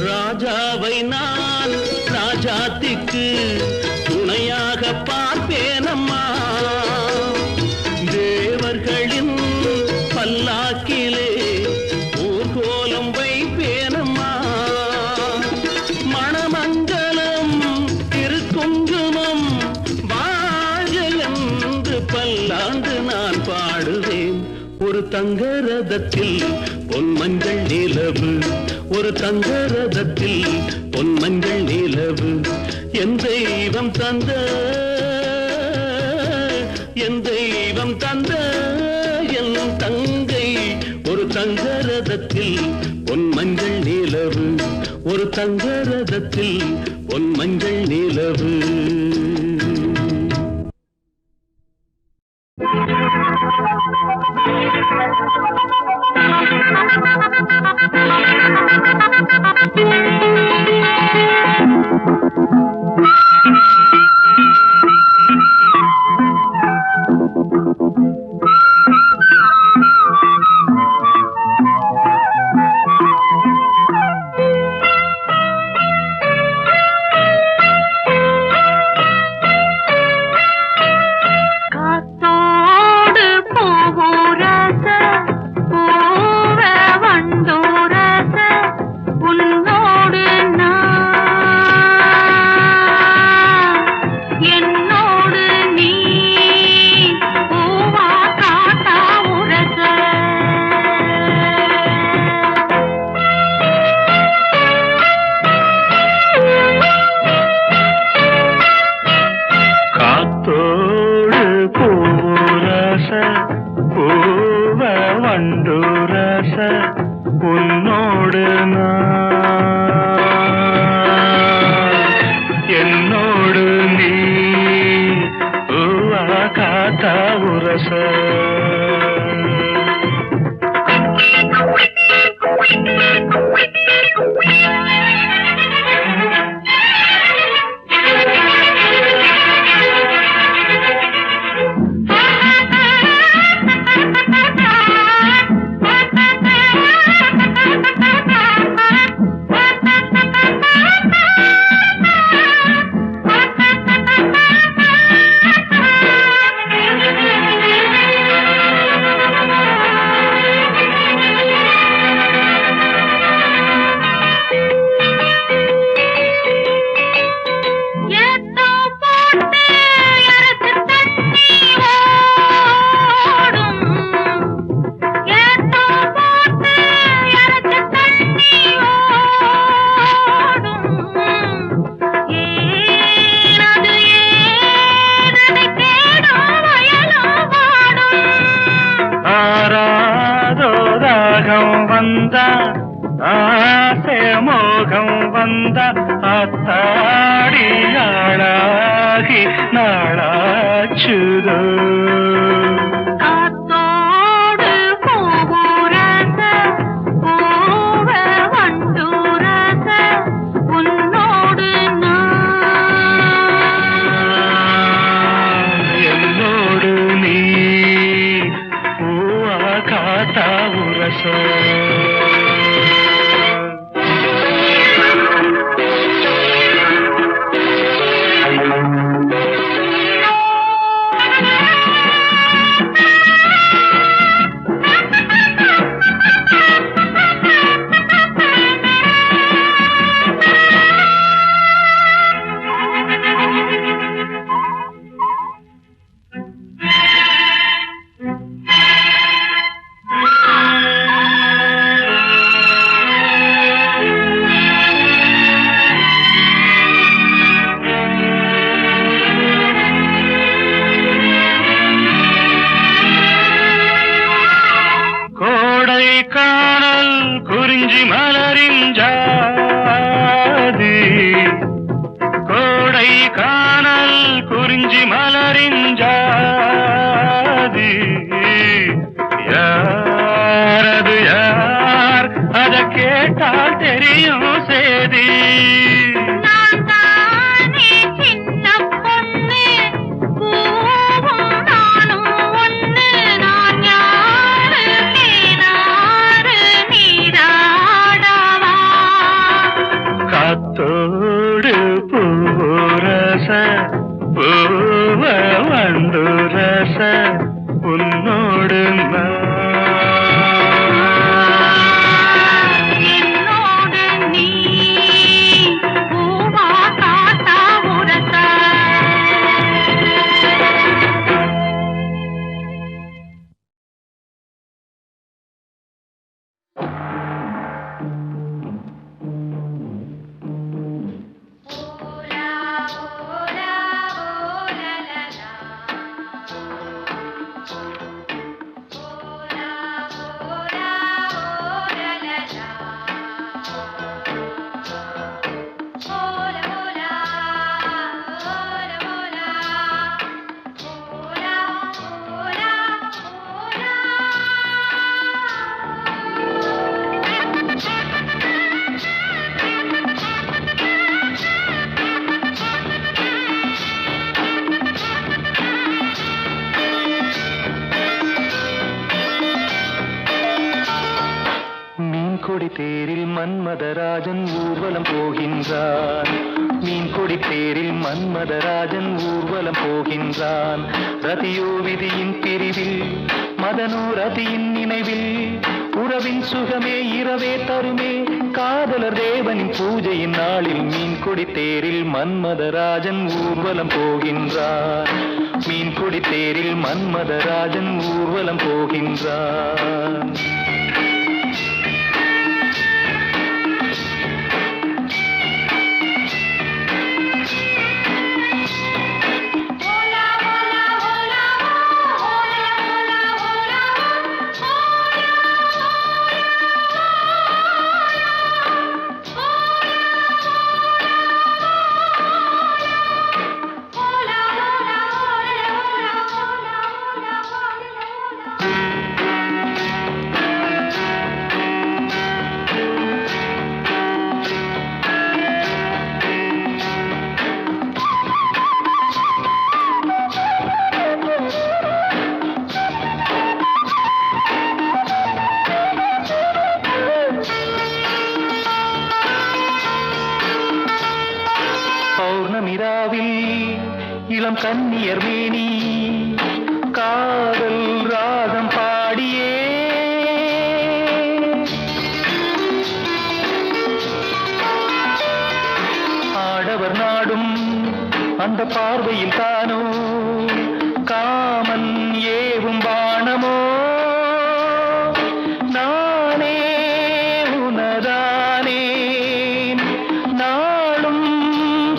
ராஜாவை நான் ராஜாத்திக்கு துணையாக பார்ப்பேனம்மா தேவர்களின் பல்லாக்கிலே ஊர்கோலம் வைப்பேனம்மா மணமங்கலம் திருக்குங்குமம் வாழ்க என்று பல்லாண்டு நான் பாடுவேன் ஒரு தங்க ரதத்தில் பொன் மஞ்சள் நிலவு ஒரு தங்க ரதத்தில் பொன் மஞ்சள் நிலவு என் தெய்வம் தந்த என் தெய்வம் தந்த என் தங்கை ஒரு தங்க ரதத்தில் பொன் மஞ்சள் நிலவு ஒரு தங்க ரதத்தில் பொன் மஞ்சள் நிலவு குறிஞ்சி மலரின் ஜாதி கோடை காணல் குறிஞ்சி மலரின் ஜாதி யாரது யார் அத கேட்டால் தெரியும் சேதி காத்தோடு பூரச பூவ வண்டு ரச உன்னோடு தேரில் மன்மதராஜன் ஊர்வலம் போகின்றான் மீன் கொடி தேரில் மன்மதராஜன் ஊர்வலம் போகின்றான் ரதியோ விதியின் பிரிவில் மதனோ ரதியின் நினைவில் உறவின் சுகமே இரவே தருமே காதலர் தேவனின் பூஜையின் நாளில் மீன் கொடி தேரில் மன்மதராஜன் ஊர்வலம் போகின்றான் மீன் கொடி தேரில் மன்மதராஜன் ஊர்வலம் போகின்றான் இளம் கன்னியர் மேனி காதல் ராகம் பாடியே ஆடவர் நாடும் அந்த பார்வையில் தானோ காமன் ஏவும் பாணமோ நானே உனதானே நாளும்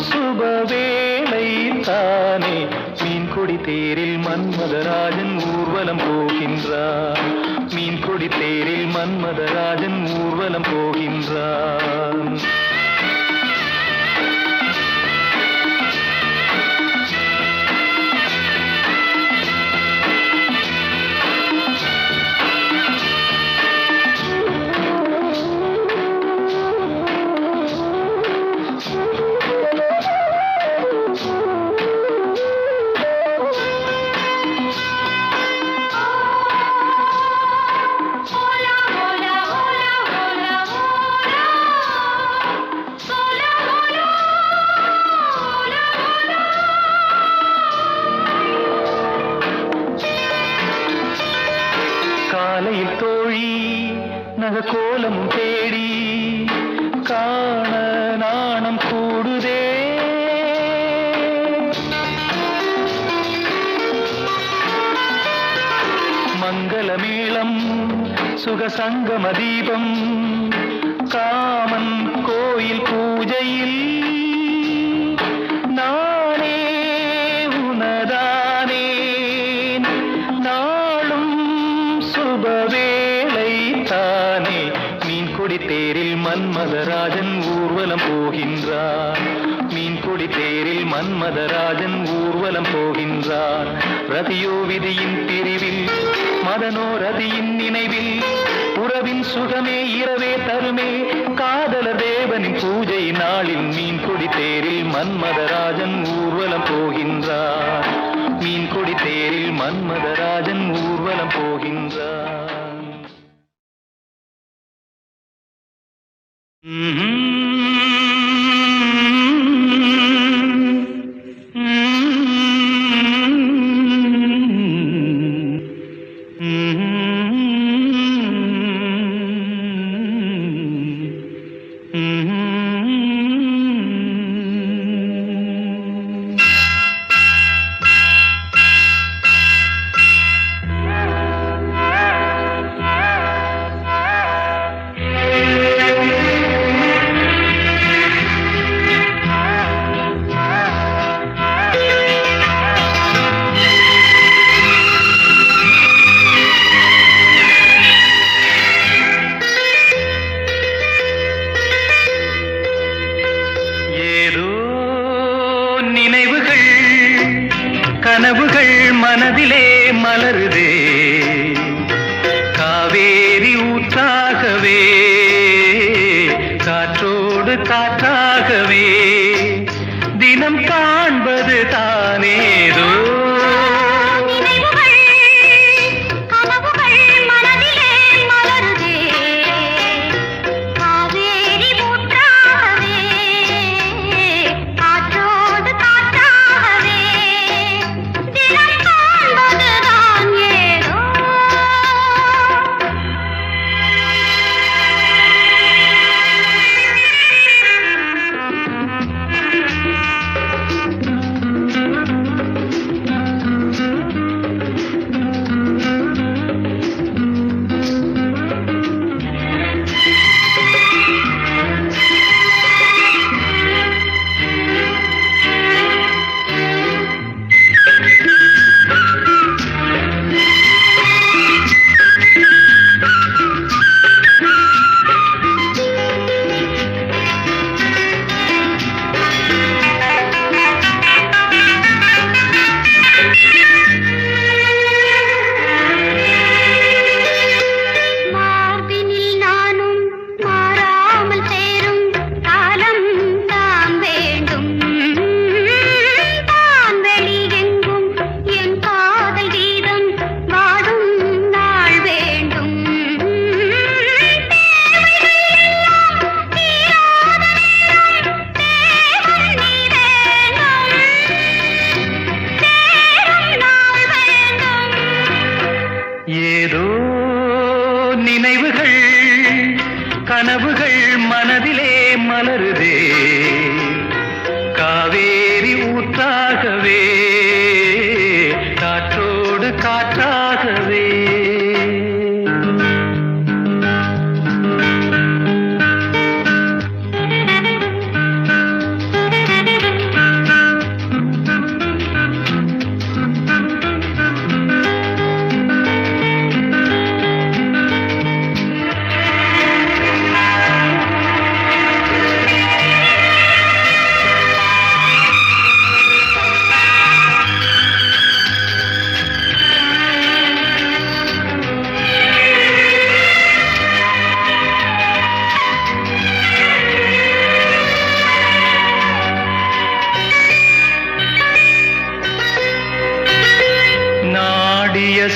சுபவேளை தானே மீன் கொடி தேரில் மன்மதராஜன் ஊர்வலம் போகின்றான் மீன் கொடி தேரில் மன்மதராஜன் ஊர்வலம் போகின்றான் காலையில் தோழி நகக்கோலமும் தேடி காண நாணம் கூடுதே மங்களமேளம் சுகசங்கம தீபம் காமன் கோயில் பூஜையில் நானே உனதானே நாளும் சுபவேளை தானே மீன் கொடி தேரில் மன்மதராஜன் ஊர்வலம் போகின்றார். மீன் கொடி தேரில் மன்மதராஜன் ஊர்வலம் போகின்றார். ரதியோ விதியின் பிரிவில் மதனோ ரதியின் நினைவில் உறவின் சுகமே இரவே தருமே காதலர் தேவனின் பூஜை நாளில் மீன் கொடி தேரில் மன்மதராஜன் ஊர்வலம் போகின்றார். மீன் கொடி தேரில் மன்மதராஜன் ஊர்வலம் போகின்றார். கனவுகள் மனதிலே மலருதே காவேரி ஊற்றாகவே காற்றோடு காற்றாகவே தினம் காண்பது தானேதோ ஏதோ நினைவுகள் கனவுகள் மனதிலே மலருதே காவேரி ஊற்றாகவே காற்றோடு காற்றாகவே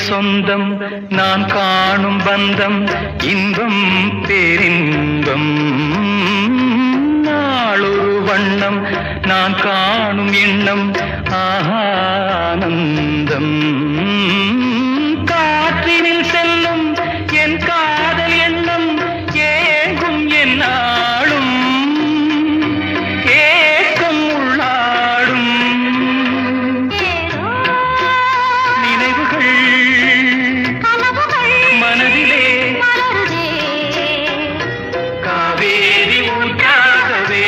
சொந்தம் நான் காணும் பந்தம் இன்பம் பேரின்பம் நாளொரு வண்ணம் நான் காணும் எண்ணம் ஆனந்தம் காற்றினில் செல்லும் என் காதல் எண்ணம் ஏங்கும் என் நாளும் ஏக்கம் உள்ளாடும் மனதிலே காவேரி ஊற்றாகவே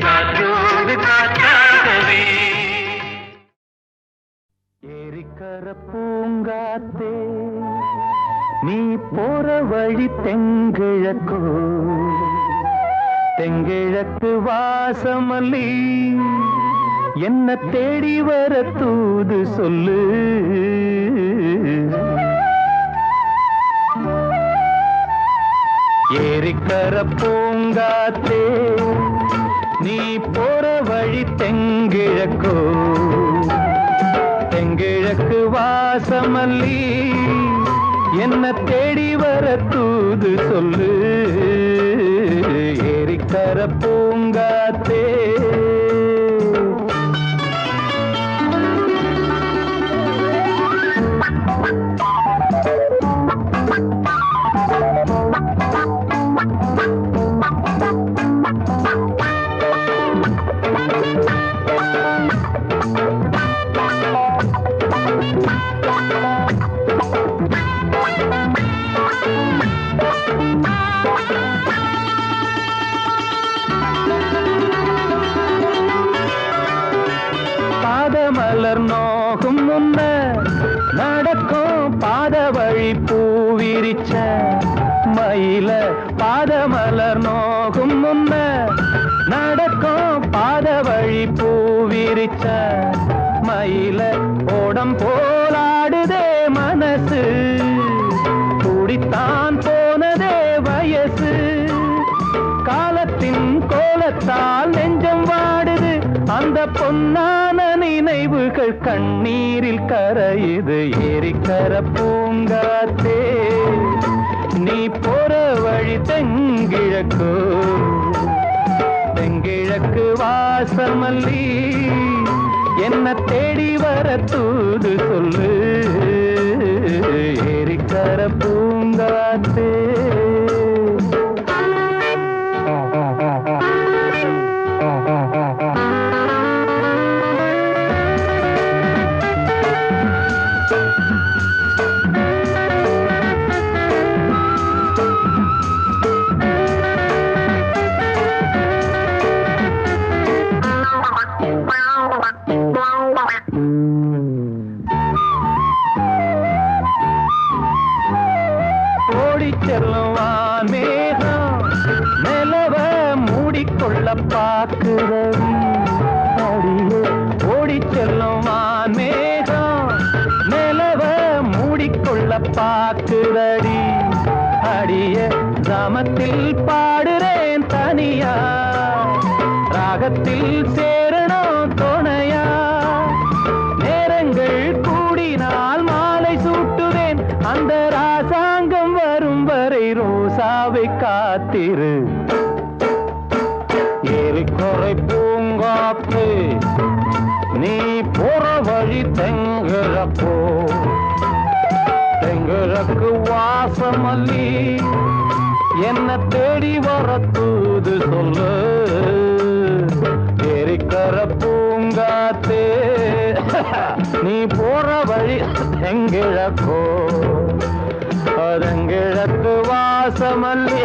காற்றோடு காற்றாகவே தெங்கிழக்கோ தெங்கிழக்கு வாசமல்லி என்ன தேடி வர தூது சொல்லு. ஏரிக்கர பூங்காத்தே நீ போற வழி தெங்கிழக்கோ தெங்கிழக்கு வாசமல்லி என்ன தேடி வர தூது சொல்லு. ஏரிக்கர பூங்காத்தே பாதமலர் நோகும் முன்ன நடக்கும் பாத வழி பூவிரிச்ச மயில. பாதமலர் நோகும் முன்ன நடக்கும் பாத வழி பூவிரிச்ச மயில. ஓடம் போலாடுதே மனசு குடித்தான் போனதே வயசு. காலத்தின் கோலத்தால் நெஞ்சம் வாடுது அந்த பொன்னான நினைவுகள் கண்ணீரில் கரையுது. ஏரிக்கர பூங்காத்தே நீ போற வழி தெங்கிழக்கு தெங்கிழக்கு வாசமல்லி என்ன தேடி வர தூது சொல்லு. ஏரிக்கர பூங்காத்தே செல்லுவான் மேகம் நிலவ மூடிக்கொள்ள பார்க்கிறவி அடியே. ஓடி செல்லுவான் மேகம் நிலவ மூடிக்கொள்ள பார்க்கிறடி அடிய. கிராமத்தில் பாடுறேன் தனியா ராகத்தில் சேரணும் துணையா. நேரங்கள் கூடினால் மாலை சூட்டுவேன் அந்த ராசாங்கம் வரும் வரை ரோசாவை காத்திரு. ஏரிக்கரை பூங்காத்து நீ போற வழி தெங்கிழக்கோ தெங்கிழக்கு வாசமல்லி என்ன தேடி வர தூது சொல்லு. ஏரிக்கர பூங்காத்தே நீ போற வழி தெங்கிழக்கோ தெங்கிழக்கு வாசமல்லி.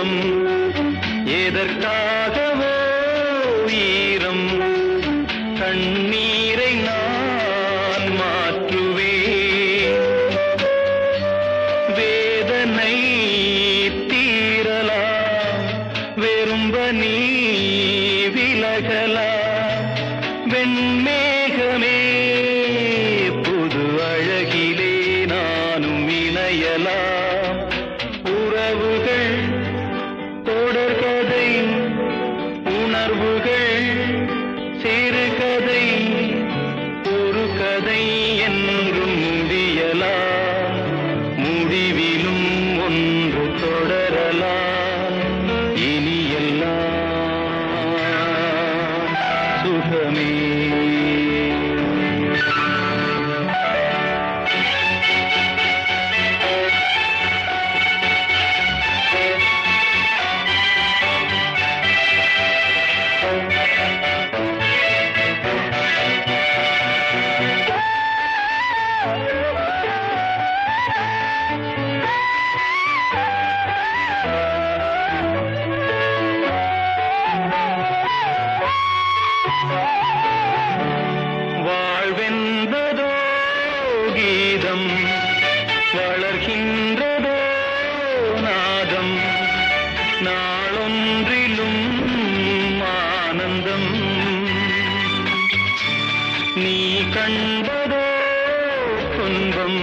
தூரம் எதற்காகவோ ஈரம் கண்ணீரை நான் மாற்றுவேன் வேதனை தீரலா வெறும்ப நீ விலகலா வெண்மேகமே புது அழகிலே நானும் இணையலாம் உறவுகள் தொடர்கதை உணர்வுகள் சிறுகதை ஒரு கதை என்றும் முடியலாம் முடிவிலும் ஒன்று தொடரலாம் இனி எல்லாம் சுகமே வாழ்வென்பதோ கீதம் வளர்கின்றதோ நாதம் நாளொன்றிலும் ஆனந்தம் நீ கண்பதோ துன்பம்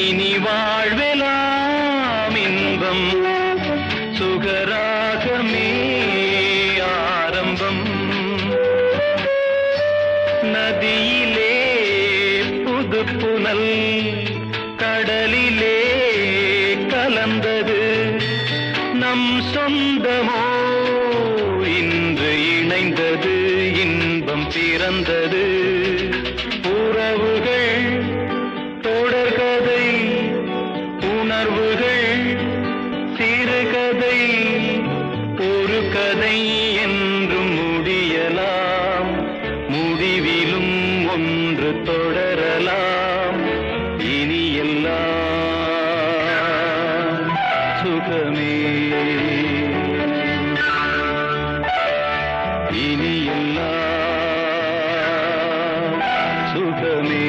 இனி வாழ்வெலாம் இன்பம் சுகராகமே ஆரம்பம் நதியிலே புது புனல் கடலிலே கலந்தது நம் சொந்தமோ இன்று இணைந்தது இன்பம் பிறந்தது உறவுகள் தொடர்கதை உணர்வுகள் சிறுகதை ஒரு கதை என்றும் முடியலாம் முடிவிலும் ஒன்று தொடரலாம் இனி எல்லாம் சுகமே இனி எல்லாம் சுகமே